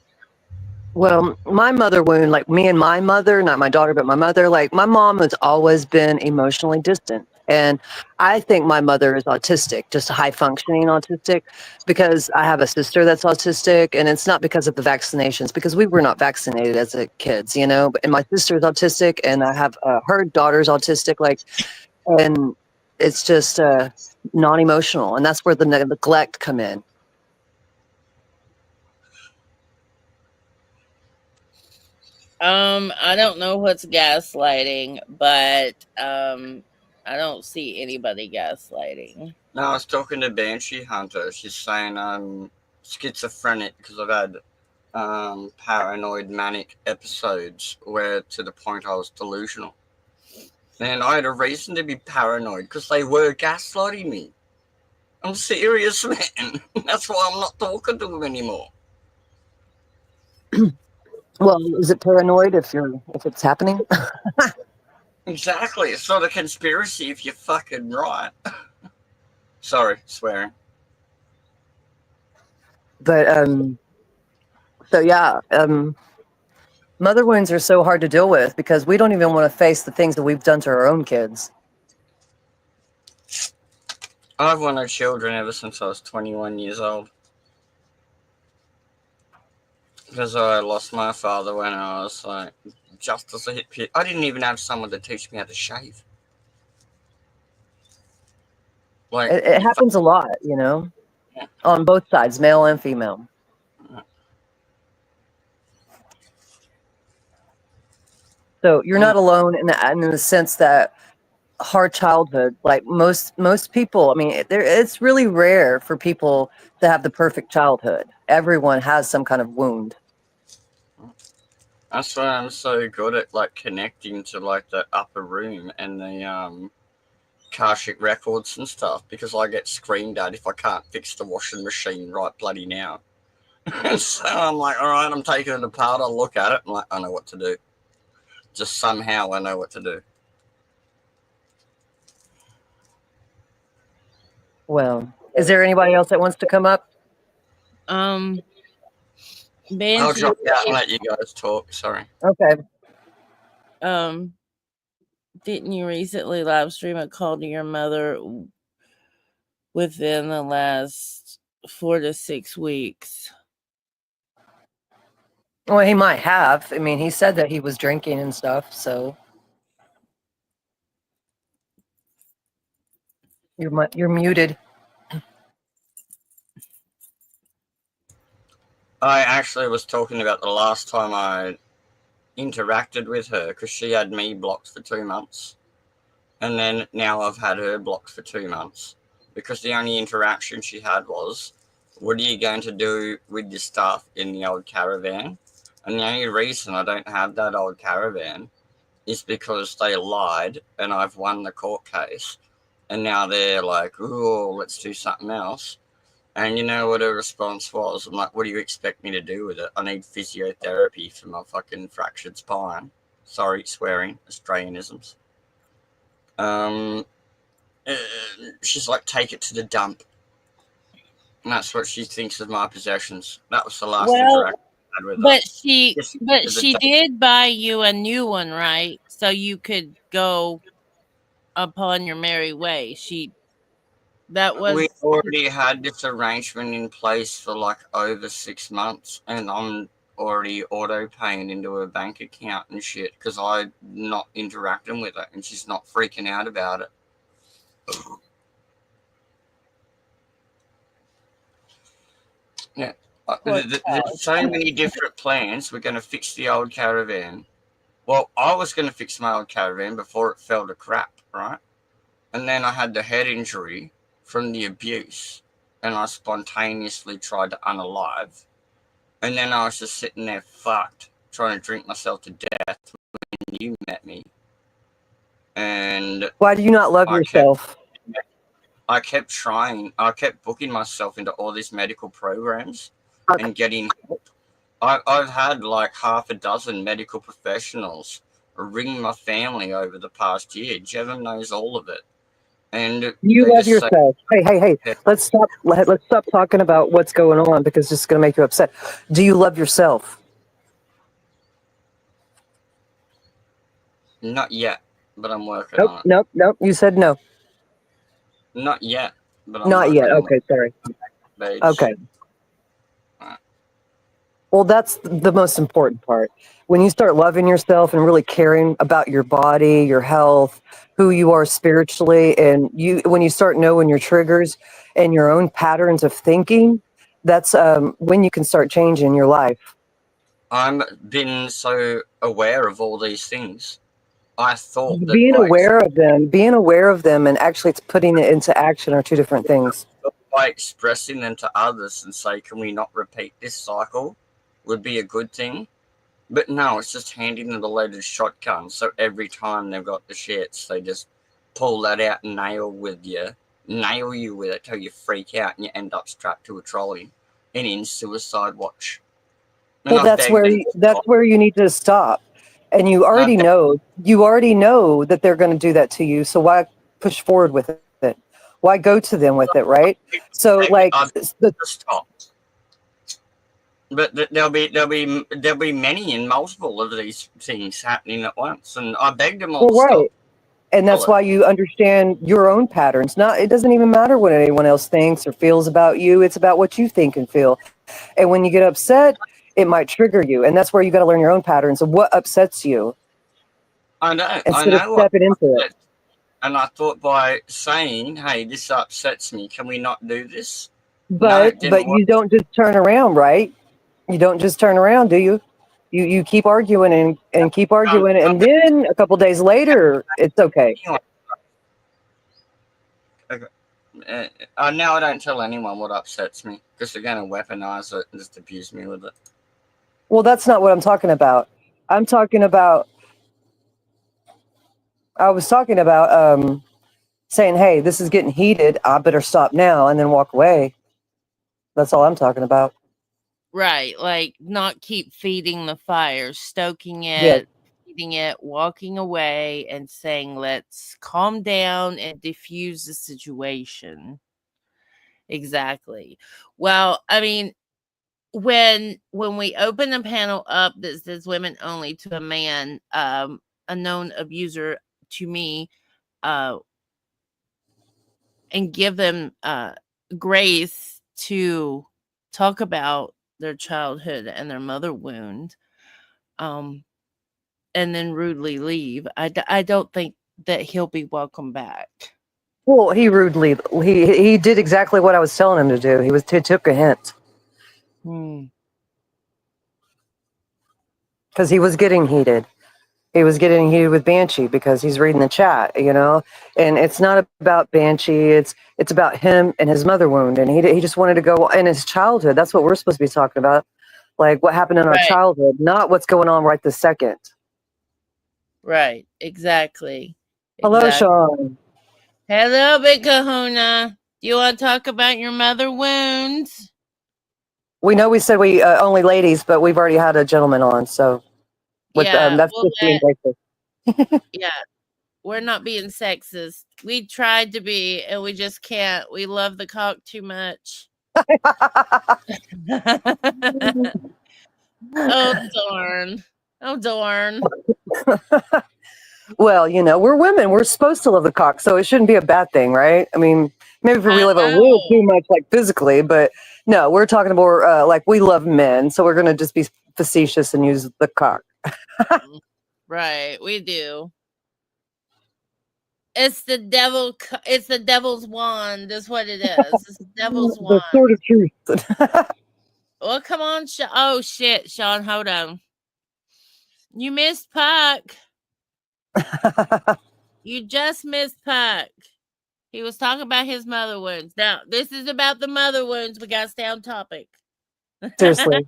[SPEAKER 2] Well, my mother wound, like me and my mother, not my daughter, but my mother, like my mom has always been emotionally distant. And I think my mother is autistic, just high functioning autistic, because I have a sister that's autistic. And it's not because of the vaccinations, because we were not vaccinated as a kids. And my sister is autistic, and I have her daughter's autistic, and it's just non emotional. And that's where the neglect come in.
[SPEAKER 1] I don't know what's gaslighting, but I don't see anybody gaslighting.
[SPEAKER 3] No, I was talking to Banshee Hunter. She's saying I'm schizophrenic because I've had paranoid manic episodes where to the point I was delusional. And I had a reason to be paranoid because they were gaslighting me. I'm serious, man. That's why I'm not talking to them anymore.
[SPEAKER 2] Well, is it paranoid if it's happening?
[SPEAKER 3] Exactly. It's not a conspiracy if you're fucking right. Sorry, swearing.
[SPEAKER 2] But so yeah, mother wounds are so hard to deal with because we don't even want to face the things that we've done to our own kids.
[SPEAKER 3] I've wanted children ever since I was 21 years old. Because I lost my father when I was like just as a hit pit. I didn't even have someone to teach me how to shave. Like
[SPEAKER 2] It happens a lot,
[SPEAKER 3] yeah.
[SPEAKER 2] on both sides, male and female. So you're not alone in the sense that hard childhood, like most people. I mean, it's really rare for people to have the perfect childhood. Everyone has some kind of wound.
[SPEAKER 3] That's why I'm so good at like connecting to like the upper room and the Kashik records and stuff because I get screamed at if I can't fix the washing machine right bloody now. So I'm like, all right, I'm taking it apart. I'll look at it. I'm like, I know what to do. Just somehow I know what to do.
[SPEAKER 2] Well, is there anybody else that wants to come up?
[SPEAKER 3] I'll
[SPEAKER 1] Banshee,
[SPEAKER 3] drop out and let you guys talk. Sorry.
[SPEAKER 2] Okay.
[SPEAKER 1] didn't you recently live stream a call to your mother within the last 4 to 6 weeks?
[SPEAKER 2] Well, he might have. I mean, he said that he was drinking and stuff. So you're muted.
[SPEAKER 3] I actually was talking about the last time I interacted with her because she had me blocked for 2 months. And then now I've had her blocked for 2 months because the only interaction she had was, what are you going to do with your stuff in the old caravan? And the only reason I don't have that old caravan is because they lied and I've won the court case. And now they're like, oh, let's do something else. And you know what her response was? I'm like, what do you expect me to do with it? I need physiotherapy for my fucking fractured spine. Sorry, swearing, Australianisms. Uh, she's like, take it to the dump. And that's what she thinks of my possessions. That was the last interaction I had with her.
[SPEAKER 1] But she did buy you a new one, right? So you could go upon your merry way.
[SPEAKER 3] We already had this arrangement in place for like over 6 months, and I'm already auto paying into her bank account and shit because I'm not interacting with her and she's not freaking out about it. Yeah. There's so many different plans. We're going to fix the old caravan. Well, I was going to fix my old caravan before it fell to crap, right? And then I had the head injury from the abuse, and I spontaneously tried to unalive. And then I was just sitting there fucked, trying to drink myself to death when you met me. And
[SPEAKER 2] why do you not love yourself?
[SPEAKER 3] I kept trying. I kept booking myself into all these medical programs and getting help. I've had like half a dozen medical professionals ring my family over the past year. Jevon knows all of it. And
[SPEAKER 2] you love yourself. Hey, let's stop talking about what's going on because it's going to make you upset. Do you love yourself?
[SPEAKER 3] Not yet, but I'm working on it.
[SPEAKER 2] Nope. You said no.
[SPEAKER 3] Not yet, but I'm
[SPEAKER 2] not
[SPEAKER 3] working
[SPEAKER 2] yet.
[SPEAKER 3] on
[SPEAKER 2] Okay,
[SPEAKER 3] it.
[SPEAKER 2] sorry.
[SPEAKER 3] Babes.
[SPEAKER 2] Okay. Well, that's the most important part. When you start loving yourself and really caring about your body, your health, who you are spiritually, and when you start knowing your triggers and your own patterns of thinking, that's when you can start changing your life.
[SPEAKER 3] I'm been so aware of all these things I thought that
[SPEAKER 2] Being aware of them, and actually it's putting it into action are two different things.
[SPEAKER 3] by expressing them to others and say, can we not repeat this cycle, would be a good thing. But no, it's just handing them the loaded shotgun. So every time they've got the shits, they just pull that out and nail you with it till you freak out and you end up strapped to a trolley and in suicide watch. And
[SPEAKER 2] Well,
[SPEAKER 3] I begged and
[SPEAKER 2] that's where you need to stop. And you already know that they're going to do that to you. So why push forward with it? Why go to them with it, right? So like
[SPEAKER 3] I
[SPEAKER 2] the
[SPEAKER 3] to stop. But there'll be many and multiple of these things happening at once, and I begged them all
[SPEAKER 2] well,
[SPEAKER 3] to stop.
[SPEAKER 2] right. And that's why you understand your own patterns. Not it doesn't even matter what anyone else thinks or feels about you. It's about what you think and feel. And when you get upset, it might trigger you. And that's where you got to learn your own patterns of what upsets you
[SPEAKER 3] I
[SPEAKER 2] instead of
[SPEAKER 3] know what
[SPEAKER 2] stepping into it.
[SPEAKER 3] upset, and I thought by saying, "Hey, this upsets me. Can we not do this?" No, it didn't
[SPEAKER 2] But
[SPEAKER 3] work.
[SPEAKER 2] you don't just turn around, right? You don't just turn around, do you? You keep arguing and keep
[SPEAKER 3] Um,
[SPEAKER 2] arguing,
[SPEAKER 3] um,
[SPEAKER 2] and then a couple days later, it's okay.
[SPEAKER 3] anyway, okay. Now I don't tell anyone what upsets me because they're going to weaponize it and just abuse me with it.
[SPEAKER 2] Well, that's not what I'm talking about. I'm talking about. I was talking about saying, "Hey, this is getting heated. I better stop now," and then walk away. That's all I'm talking about.
[SPEAKER 1] Right, like not keep feeding the fire, stoking
[SPEAKER 2] Yes.
[SPEAKER 1] it, feeding it, walking away and saying, "Let's calm down and diffuse the situation." Exactly. Well, I mean, when we open a panel up that says women only to a man, a known abuser to me, uh, and give them grace to talk about their childhood and their mother wound, um, and then rudely leave, I don't think that he'll be welcome back.
[SPEAKER 2] Well, he did exactly what I was telling him to do. He took a hint
[SPEAKER 1] Hmm.
[SPEAKER 2] because he was getting heated. He was getting heated with Banshee because he's reading the chat, and it's not about Banshee. It's about him and his mother wound, and he just wanted to go in his childhood. That's what we're supposed to be talking about, like what happened in our
[SPEAKER 1] Right,
[SPEAKER 2] childhood, not what's going on right this second.
[SPEAKER 1] right, exactly,
[SPEAKER 2] Hello,
[SPEAKER 1] exactly.
[SPEAKER 2] Sean.
[SPEAKER 1] Hello, Big Kahuna. Do you want to talk about your mother wounds?
[SPEAKER 2] We know we said we only ladies, but we've already had a gentleman on, so with
[SPEAKER 1] Yeah,
[SPEAKER 2] that's
[SPEAKER 1] we'll
[SPEAKER 2] just being racist.
[SPEAKER 1] yeah, we're not being sexist. We tried to be, and we just can't. We love the cock too much. Oh, darn. Oh, darn.
[SPEAKER 2] Well, we're women. We're supposed to love the cock, so it shouldn't be a bad thing, right? I mean, maybe if we
[SPEAKER 1] I
[SPEAKER 2] love it a little too
[SPEAKER 1] know.
[SPEAKER 2] much, like physically, but no, we're talking about like we love men, so we're gonna just be facetious and use the cock.
[SPEAKER 1] Right, we do. It's the devil's wand, is what it is. It's the devil's
[SPEAKER 2] The
[SPEAKER 1] wand.
[SPEAKER 2] sword of truth.
[SPEAKER 1] Well, come on, oh, shit, Sean, hold on. You missed Puck. You just missed Puck. He was talking about his mother wounds. Now, this is about the mother wounds. We got to stay on topic.
[SPEAKER 2] Seriously.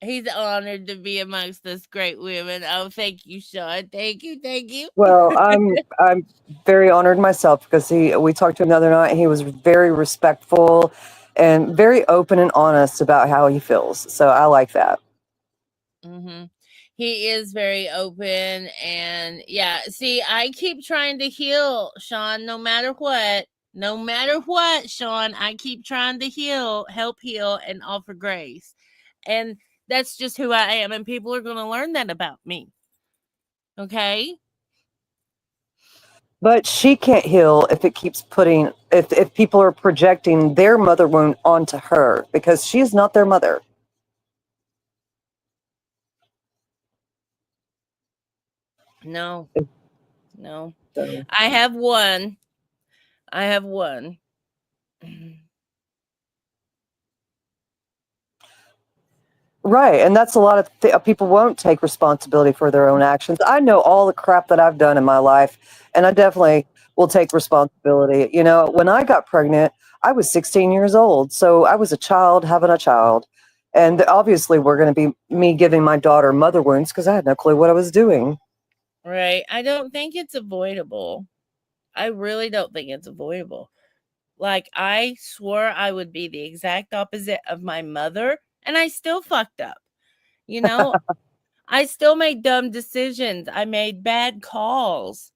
[SPEAKER 1] He's honored to be amongst us great women. Oh, thank you, Sean. Thank you, thank you.
[SPEAKER 2] Well, I'm very honored myself because we talked to him the other night. He was very respectful and very open and honest about how he feels. So I like that.
[SPEAKER 1] Mm-hmm. He is very open, and yeah. See, I keep trying to heal, Sean. No matter what, Sean. I keep trying to help heal, and offer grace, and that's just who I am. And people are going to learn that about me. Okay.
[SPEAKER 2] But she can't heal if it keeps if people are projecting their mother wound onto her because she is not their mother.
[SPEAKER 1] No, no.
[SPEAKER 2] So,
[SPEAKER 1] I have one. I have one.
[SPEAKER 2] Right, and that's a lot of people won't take responsibility for their own actions. I know all the crap that I've done in my life, and I definitely will take responsibility. You know, when I got pregnant, I was 16 years old, so I was a child having a child, and obviously, we're going to be me giving my daughter mother wounds because I had no clue what I was doing.
[SPEAKER 1] Right. I don't think it's avoidable. I really don't think it's avoidable. Like, I swore I would be the exact opposite of my mother, and I still fucked up. You know, I still made dumb decisions. I made bad calls.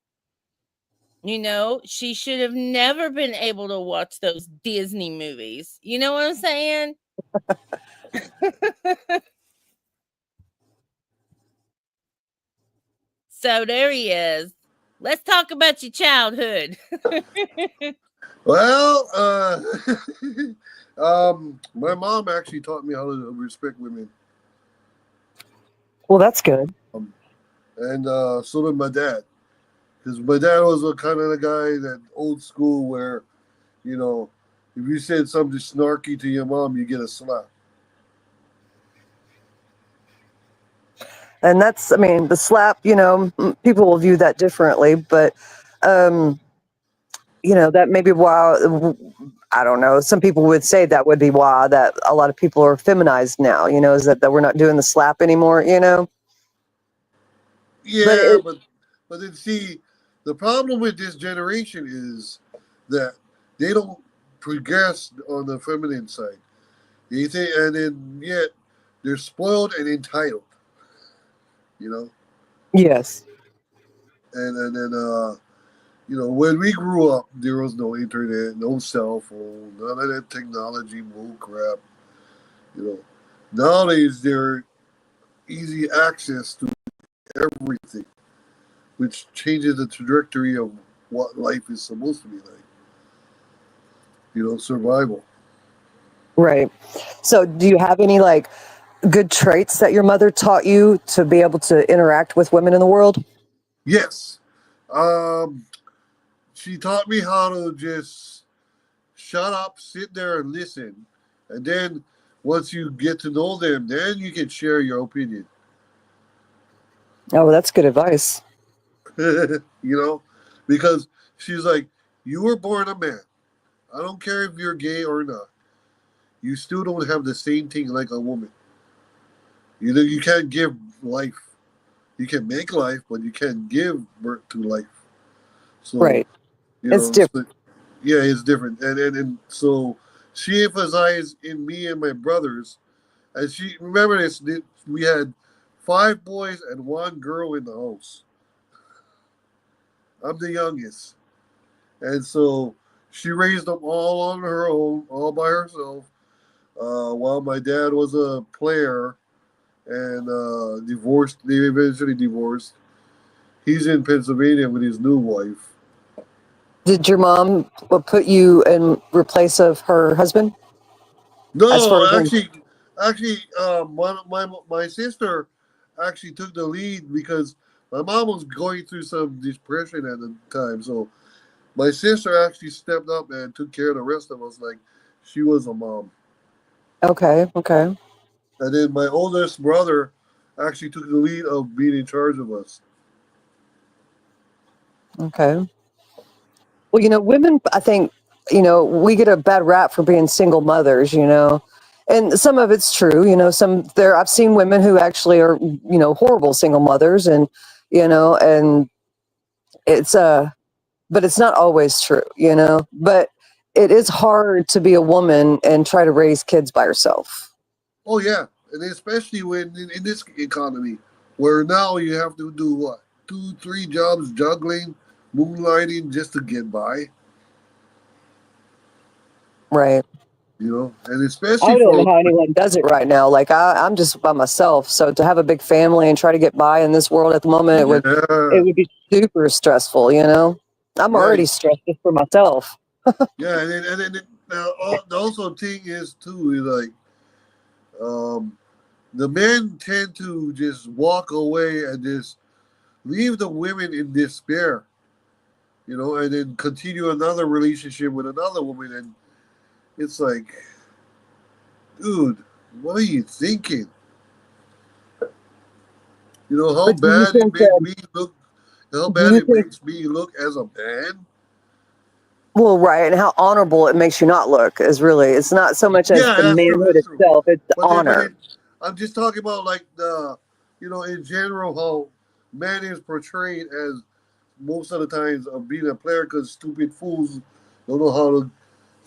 [SPEAKER 1] You know, she should have never been able to watch those Disney movies. You know what I'm saying? So there he is. Let's talk about your childhood.
[SPEAKER 4] Well, my mom actually taught me how to respect women,
[SPEAKER 2] Well, that's good.
[SPEAKER 4] and so did my dad. Because my dad was a kind of the guy that old school where, you know, if you said something snarky to your mom, you get a slap.
[SPEAKER 2] And that's, I mean, the slap. You know, people will view that differently, but um, you know, that maybe why, I don't know, some people would say that would be why that a lot of people are feminized now, you know, is that we're not doing the slap anymore, you know. But
[SPEAKER 4] Yeah, but then see, the problem with this generation is that they don't progress on the feminine side. You think, and then yet they're spoiled and entitled. You know,
[SPEAKER 2] yes.
[SPEAKER 4] and then you know, when we grew up, there was no internet, no cell phone, none of that technology, bull crap. You know, nowadays there easy access to everything, which changes the trajectory of what life is supposed to be like. You know, survival.
[SPEAKER 2] Right. So do you have any like good traits that your mother taught you to be able to interact with women in the world?
[SPEAKER 4] Yes, um, she taught me how to just shut up, sit there, and listen, and then once you get to know them, then you can share your opinion.
[SPEAKER 2] Oh, that's good advice.
[SPEAKER 4] You know, because she's like, you were born a man. I don't care if you're gay or not. You still don't have the same thing like a woman. You know, you can't give life. You can make life, but you can't give birth to life. So,
[SPEAKER 2] Right.
[SPEAKER 4] you
[SPEAKER 2] It's
[SPEAKER 4] know,
[SPEAKER 2] different.
[SPEAKER 4] so, yeah, it's different. And so she emphasized in me and my brothers, and she, remember this, we had five boys and one girl in the house. I'm the youngest. And so she raised them all on her own, all by herself, while my dad was a player and divorced. They eventually divorced. He's in Pennsylvania with his new wife.
[SPEAKER 2] Did your mom put you in replace of her husband as far
[SPEAKER 4] No,
[SPEAKER 2] as when,
[SPEAKER 4] actually, my sister actually took the lead because my mom was going through some depression at the time. So my sister actually stepped up and took care of the rest of us like she was a mom.
[SPEAKER 2] okay, okay,
[SPEAKER 4] And then my oldest brother actually took the lead of being in charge of us.
[SPEAKER 2] okay. Well, you know, women, I think, you know, we get a bad rap for being single mothers, you know, and some of it's true, you know, I've seen women who actually are, you know, horrible single mothers and, you know, and it's, but it's not always true, you know, but it is hard to be a woman and try to raise kids by yourself.
[SPEAKER 4] Oh yeah, and especially when in this economy, where now you have to do what, two, three jobs, juggling, moonlighting just to get by.
[SPEAKER 2] Right.
[SPEAKER 4] You know, and
[SPEAKER 2] I
[SPEAKER 4] especially
[SPEAKER 2] don't know
[SPEAKER 4] for
[SPEAKER 2] how anyone does it right now. Like I'm just by myself. So to have a big family and try to get by in this world at the moment, it
[SPEAKER 4] yeah,
[SPEAKER 2] would be super stressful, you know? I'm
[SPEAKER 4] yeah,
[SPEAKER 2] already stressed just for myself.
[SPEAKER 4] yeah, and then also thing is too is like um the men tend to just walk away and just leave the women in despair, you know, and then continue another relationship with another woman, and it's like, dude, what are you thinking? You know how
[SPEAKER 2] But do you
[SPEAKER 4] bad it
[SPEAKER 2] think
[SPEAKER 4] made
[SPEAKER 2] that?
[SPEAKER 4] me look. How
[SPEAKER 2] Do
[SPEAKER 4] bad
[SPEAKER 2] you
[SPEAKER 4] it
[SPEAKER 2] think?
[SPEAKER 4] makes me look as a man.
[SPEAKER 2] Well, right, and how honorable it makes you not look is really. It's not so much as
[SPEAKER 4] Yeah,
[SPEAKER 2] the
[SPEAKER 4] that's true.
[SPEAKER 2] manhood
[SPEAKER 4] That's true.
[SPEAKER 2] itself; it's the
[SPEAKER 4] But
[SPEAKER 2] honor.
[SPEAKER 4] then, I'm just talking about like the, in general how man is portrayed as most of the times of being a player because stupid fools don't know how to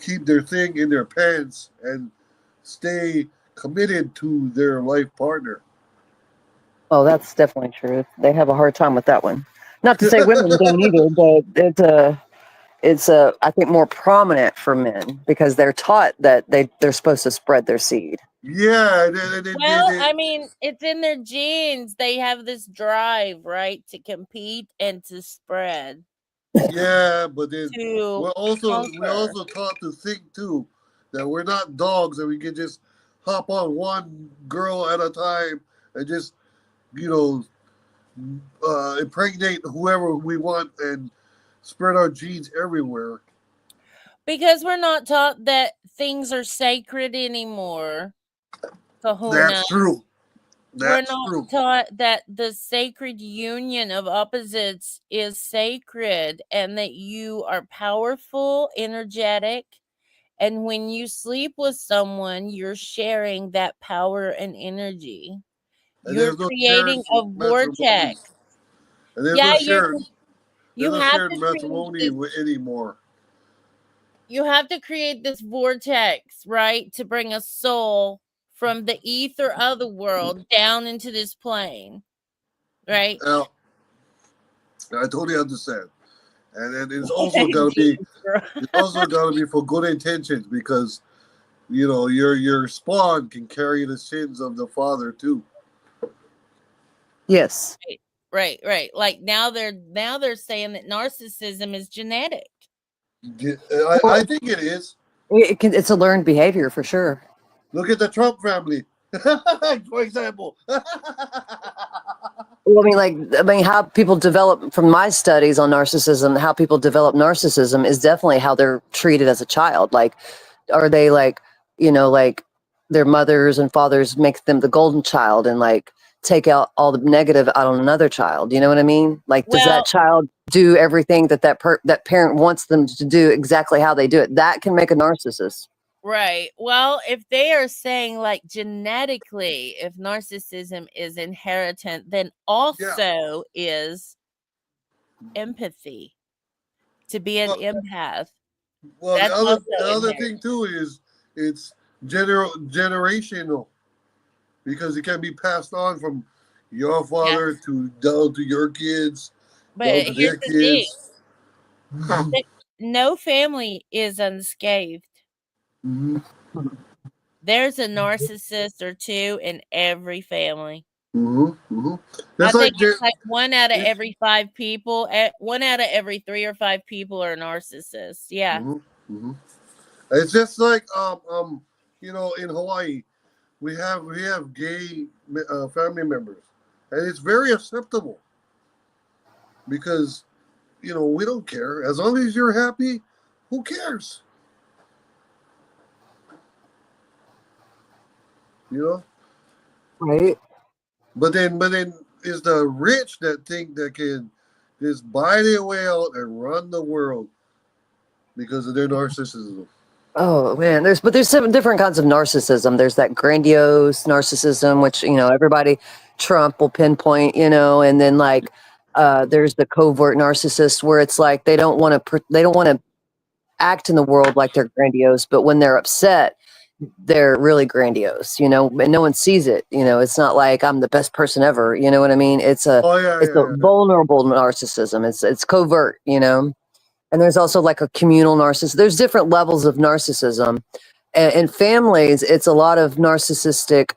[SPEAKER 4] keep their thing in their pants and stay committed to their life partner.
[SPEAKER 2] Oh, that's definitely true. They have a hard time with that one. Not to say women don't either, but it's I think more prominent for men because they're taught that they're supposed to spread their seed.
[SPEAKER 4] Yeah,
[SPEAKER 1] Well, I mean, it's in their genes. They have this drive, right, to compete and to spread,
[SPEAKER 4] yeah, but then
[SPEAKER 1] to
[SPEAKER 4] we're
[SPEAKER 1] conquer.
[SPEAKER 4] also taught to think too that we're not dogs and we can just hop on one girl at a time and just you know impregnate whoever we want and spread our genes everywhere.
[SPEAKER 1] Because we're not taught that things are sacred anymore, Kahuna.
[SPEAKER 4] That's true.
[SPEAKER 1] We're
[SPEAKER 4] That's
[SPEAKER 1] not
[SPEAKER 4] true.
[SPEAKER 1] taught that the sacred union of opposites is sacred and that you are powerful, energetic, and when you sleep with someone, you're sharing that power and energy.
[SPEAKER 4] And
[SPEAKER 1] You're
[SPEAKER 4] there's no shared
[SPEAKER 1] creating a
[SPEAKER 4] matrimony.
[SPEAKER 1] vortex.
[SPEAKER 4] And there's
[SPEAKER 1] Yeah,
[SPEAKER 4] no shared
[SPEAKER 1] you have to create
[SPEAKER 4] matrimony
[SPEAKER 1] this
[SPEAKER 4] anymore.
[SPEAKER 1] you have to create this vortex, right? To bring a soul from the ether of the world down into this plane, right?
[SPEAKER 4] Now, I totally understand. And then
[SPEAKER 1] Jesus Christ.
[SPEAKER 4] it's also gotta be for good intentions because your spawn can carry the sins of the father too.
[SPEAKER 2] Yes,
[SPEAKER 1] Right. Like now they're saying that narcissism is genetic.
[SPEAKER 2] well,
[SPEAKER 4] I think it is.
[SPEAKER 2] it's a learned behavior for sure.
[SPEAKER 4] Look at the Trump family, for example.
[SPEAKER 2] Well, I mean, how people develop from my studies on narcissism, how people develop narcissism is definitely how they're treated as a child. Like, are they like their mothers and fathers make them the golden child and like take out all the negative out on another child? You know what I mean? Like, does that
[SPEAKER 1] Well,
[SPEAKER 2] child do everything that parent wants them to do exactly how they do it? That can make a narcissist.
[SPEAKER 1] right. Well, if they are saying like genetically, if narcissism is inherited, then
[SPEAKER 4] Yeah.
[SPEAKER 1] also is empathy to be an
[SPEAKER 4] Well,
[SPEAKER 1] empath.
[SPEAKER 4] well,
[SPEAKER 1] That's
[SPEAKER 4] the
[SPEAKER 1] also
[SPEAKER 4] other
[SPEAKER 1] inherited.
[SPEAKER 4] thing too is it's generational because it can be passed on from your
[SPEAKER 1] Yeah.
[SPEAKER 4] father to down to your kids, down
[SPEAKER 1] But
[SPEAKER 4] to
[SPEAKER 1] here's
[SPEAKER 4] their
[SPEAKER 1] the thing.
[SPEAKER 4] kids.
[SPEAKER 1] that No family is unscathed.
[SPEAKER 4] Hmm.
[SPEAKER 1] There's a narcissist or two in every family.
[SPEAKER 4] Hmm. Hmm.
[SPEAKER 1] I
[SPEAKER 4] That's
[SPEAKER 1] think
[SPEAKER 4] like
[SPEAKER 1] it's like one out of
[SPEAKER 4] it's,
[SPEAKER 1] every 5 people, one out of every 3 or 5 people are narcissists. Yeah.
[SPEAKER 4] hmm. Hmm. It's just like in Hawaii we have gay family members, and it's very acceptable because we don't care as long as you're happy. Who cares? You know.
[SPEAKER 2] Right.
[SPEAKER 4] But then it's the rich that think that can just buy their way out and run the world because of their narcissism.
[SPEAKER 2] Oh man, there's seven different kinds of narcissism. There's that grandiose narcissism, which everybody Trump will pinpoint, and then like there's the covert narcissist where it's like they don't want to act in the world like they're grandiose, but when they're upset, they're really grandiose, and no one sees it. It's not like I'm the best person ever. You know what I mean?
[SPEAKER 4] Oh yeah,
[SPEAKER 2] It's a
[SPEAKER 4] yeah, yeah.
[SPEAKER 2] vulnerable narcissism. It's covert. And there's also like a communal narcissist. There's different levels of narcissism. In families, it's a lot of narcissistic,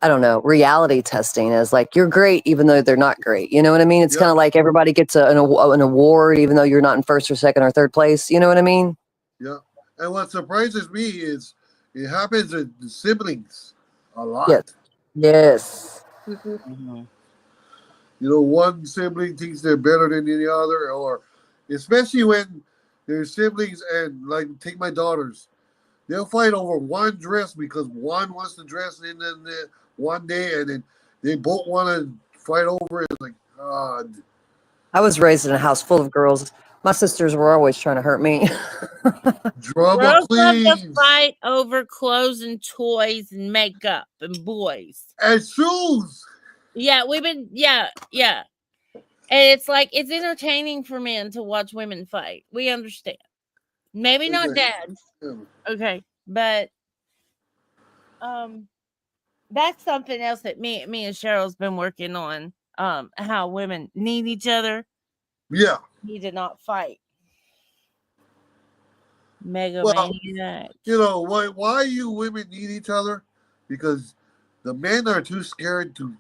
[SPEAKER 2] I don't know, reality testing as like, you're great, even though they're not great. You know what I mean? It's kind
[SPEAKER 4] Yep,
[SPEAKER 2] of like everybody gets an award, even though you're not in first or second or third place. You know what I mean?
[SPEAKER 4] yeah. And what surprises me is it happens with the siblings a
[SPEAKER 2] Yes.
[SPEAKER 4] lot.
[SPEAKER 2] Yes.
[SPEAKER 1] Mhm.
[SPEAKER 4] One sibling thinks they're better than the other, or especially when they're siblings and like take my daughters. They'll fight over one dress because one wants to dress in the one day, and then they both want to fight over it. Like, God.
[SPEAKER 2] I was raised in a house full of girls. My sisters were always trying to hurt me.
[SPEAKER 4] Drama
[SPEAKER 1] Girls love to
[SPEAKER 4] queens.
[SPEAKER 1] fight over clothes and toys and makeup and boys.
[SPEAKER 4] And shoes.
[SPEAKER 1] Yeah, yeah. And it's like it's entertaining for men to watch women fight. We understand. Maybe not dads. Okay. But that's something else that me and Cheryl's been working on. How women need each other.
[SPEAKER 4] Yeah.
[SPEAKER 1] Need to not fight. Mega
[SPEAKER 4] Well,
[SPEAKER 1] maniac.
[SPEAKER 4] you know, why you women need each other? Because the men are too scared to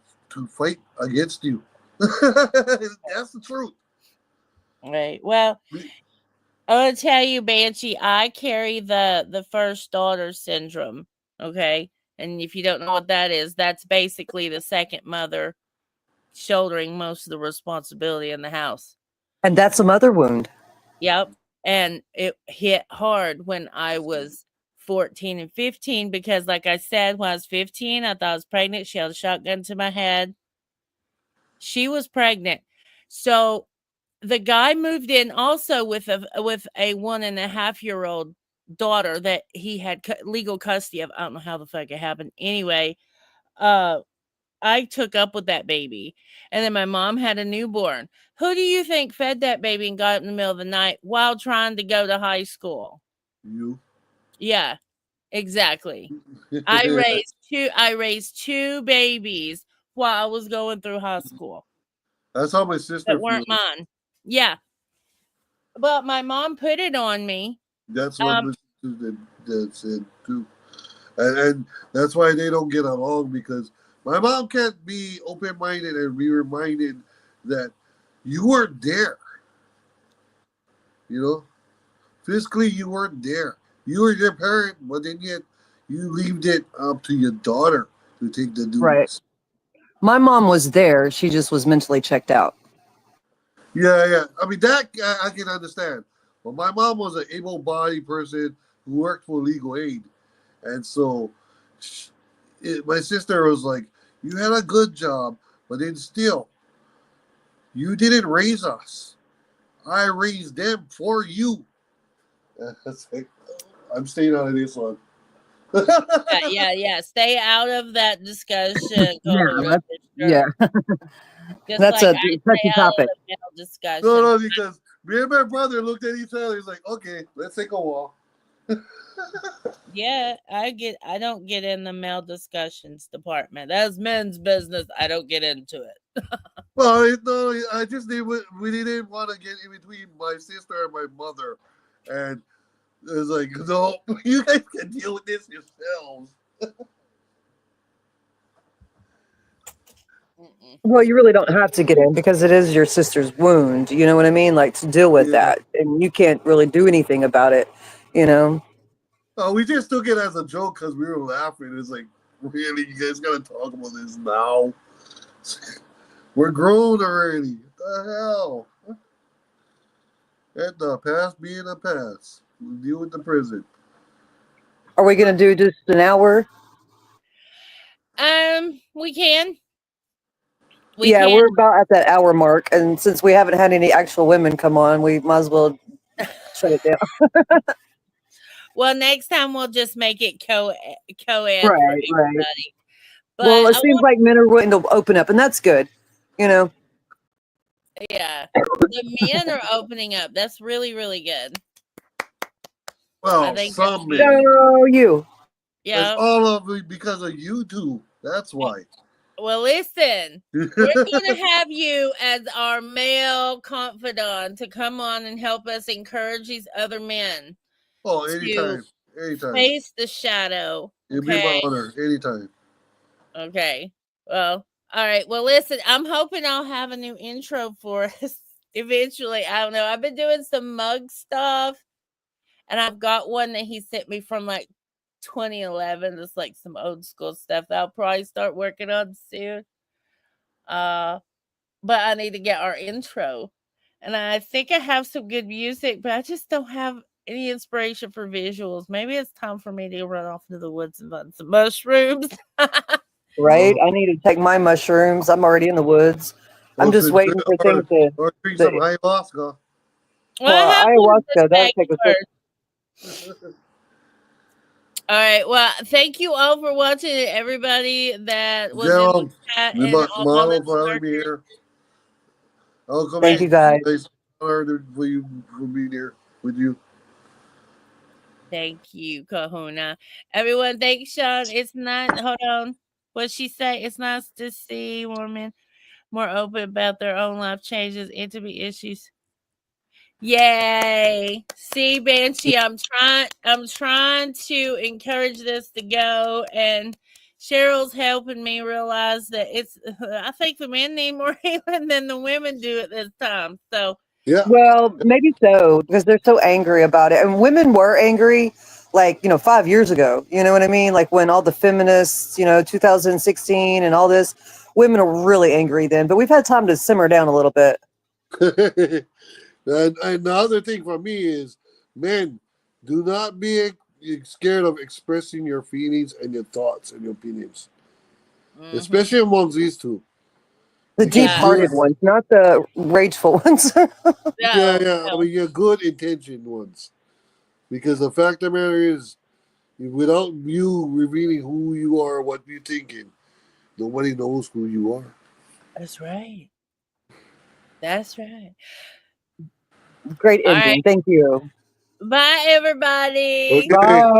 [SPEAKER 4] fight against you. That's the truth.
[SPEAKER 1] Right. Well, I'm gonna tell you, Banshee, I carry the first daughter syndrome. Okay. And if you don't know what that is, that's basically the second mother shouldering most of the responsibility in the house.
[SPEAKER 2] And that's a mother wound.
[SPEAKER 1] Yep. And it hit hard when I was 14 and 15 because, like I said, when I was 15, I thought I was pregnant. She held a shotgun to my head. She was pregnant. So the guy moved in also with a 1.5-year-old daughter that he had legal custody of. I don't know how the fuck it happened. Anyway, I took up with that baby. And then my mom had a newborn. Who do you think fed that baby and got up in the middle of the night while trying to go to high school?
[SPEAKER 4] You.
[SPEAKER 1] Yeah, exactly. I raised two babies while I was going through high school.
[SPEAKER 4] That's how my sister
[SPEAKER 1] That weren't
[SPEAKER 4] feels.
[SPEAKER 1] mine. Yeah. But my mom put it on me.
[SPEAKER 4] That's what my sister that said too. And that's why they don't get along, because my mom can't be open-minded and be reminded that you weren't there. You know, physically you weren't there. You were your parent, but then yet you leaved it up to your daughter to take the duties.
[SPEAKER 2] Right. My mom was there. She just was mentally checked out.
[SPEAKER 4] Yeah. I mean, that I can understand. But my mom was an able-bodied person who worked for legal aid. And so my sister was like, you had a good job, but then still, you didn't raise us. I raised them for you. Like, I'm staying out of this one.
[SPEAKER 1] Yeah. Stay out of that discussion.
[SPEAKER 2] Yeah.
[SPEAKER 1] Just
[SPEAKER 2] That's
[SPEAKER 1] like
[SPEAKER 2] a
[SPEAKER 1] I
[SPEAKER 2] touchy
[SPEAKER 1] stay out
[SPEAKER 2] topic.
[SPEAKER 1] of the male discussion.
[SPEAKER 4] No, because me and my brother looked at each other. He's like, okay, let's take a walk.
[SPEAKER 1] Yeah, I don't get in the male discussions department. That's men's business. I don't get into it.
[SPEAKER 4] Well, no, I just we didn't want to get in between my sister and my mother, and it was like, no, you guys can deal with this yourselves.
[SPEAKER 2] Well, you really don't have to get in because it is your sister's wound. You know what I mean? Like, to deal with
[SPEAKER 4] Yeah.
[SPEAKER 2] that. And you can't really do anything about it, you know?
[SPEAKER 4] We just took it as a joke because we were laughing. It's like, really, you guys gotta talk about this now? We're grown already. What the hell? Let the past be in the past. We'll deal with the present.
[SPEAKER 2] Are we going to do just an hour?
[SPEAKER 1] We can.
[SPEAKER 2] We're about at that hour mark. And since we haven't had any actual women come on, we might as well shut it down.
[SPEAKER 1] Well, next time we'll just make it co-ed for
[SPEAKER 2] Right.
[SPEAKER 1] everybody. But
[SPEAKER 2] Well, it seems like men are willing to open up, and that's good, you know?
[SPEAKER 1] Yeah. The men are opening up. That's really, really good.
[SPEAKER 4] Well, some men.
[SPEAKER 2] So you.
[SPEAKER 1] Yeah.
[SPEAKER 4] It's all of it because of you two. That's why.
[SPEAKER 1] Well, listen, we're going to have you as our male confidant to come on and help us encourage these other men.
[SPEAKER 4] Oh, anytime.
[SPEAKER 1] Face the shadow.
[SPEAKER 4] It'll be my honor. Anytime.
[SPEAKER 1] Okay. Well, all right. Well, listen, I'm hoping I'll have a new intro for us eventually. I don't know. I've been doing some mug stuff, and I've got one that he sent me from like 2011. It's like some old school stuff that I'll probably start working on soon. But I need to get our intro, and I think I have some good music, but I just don't have any inspiration for visuals. Maybe it's time for me to run off into the woods and find some mushrooms.
[SPEAKER 2] right? I need to take my mushrooms. I'm already in the woods. I'm just waiting for things to.
[SPEAKER 4] or drink some ayahuasca.
[SPEAKER 1] What happened to
[SPEAKER 2] Ayahuasca, that'll
[SPEAKER 1] back
[SPEAKER 2] take a
[SPEAKER 1] first? All right. Well, thank you all for watching, everybody that was in the chat and all
[SPEAKER 4] Mama for having me here. I'll come
[SPEAKER 2] Thank you, guys.
[SPEAKER 4] It's honored for you for being here with you.
[SPEAKER 1] Thank you, Kahuna. Everyone, thank Sean. It's not. Hold on. What she say? It's nice to see women more open about their own life changes, intimate issues. Yay! See, Banshee, I'm trying to encourage this to go, and Cheryl's helping me realize that it's. I think the men need more healing than the women do at this time. So
[SPEAKER 4] Yeah.
[SPEAKER 2] Well, maybe so, because they're so angry about it. And women were angry, like, 5 years ago. You know what I mean? Like when all the feminists, 2016 and all this, women are really angry then. But we've had time to simmer down a little bit.
[SPEAKER 4] And the other thing for me is, men, do not be scared of expressing your feelings and your thoughts and your opinions, especially amongst these two.
[SPEAKER 2] The deep-hearted ones, not the rageful ones.
[SPEAKER 4] Yeah. I mean, your good intentioned ones. Because the fact of the matter is, without you revealing who you are, what you're thinking, nobody knows who you are.
[SPEAKER 1] That's right. That's right.
[SPEAKER 2] Great
[SPEAKER 1] All
[SPEAKER 2] ending.
[SPEAKER 1] right.
[SPEAKER 2] Thank you.
[SPEAKER 1] Bye, everybody.
[SPEAKER 4] Okay.
[SPEAKER 2] Bye.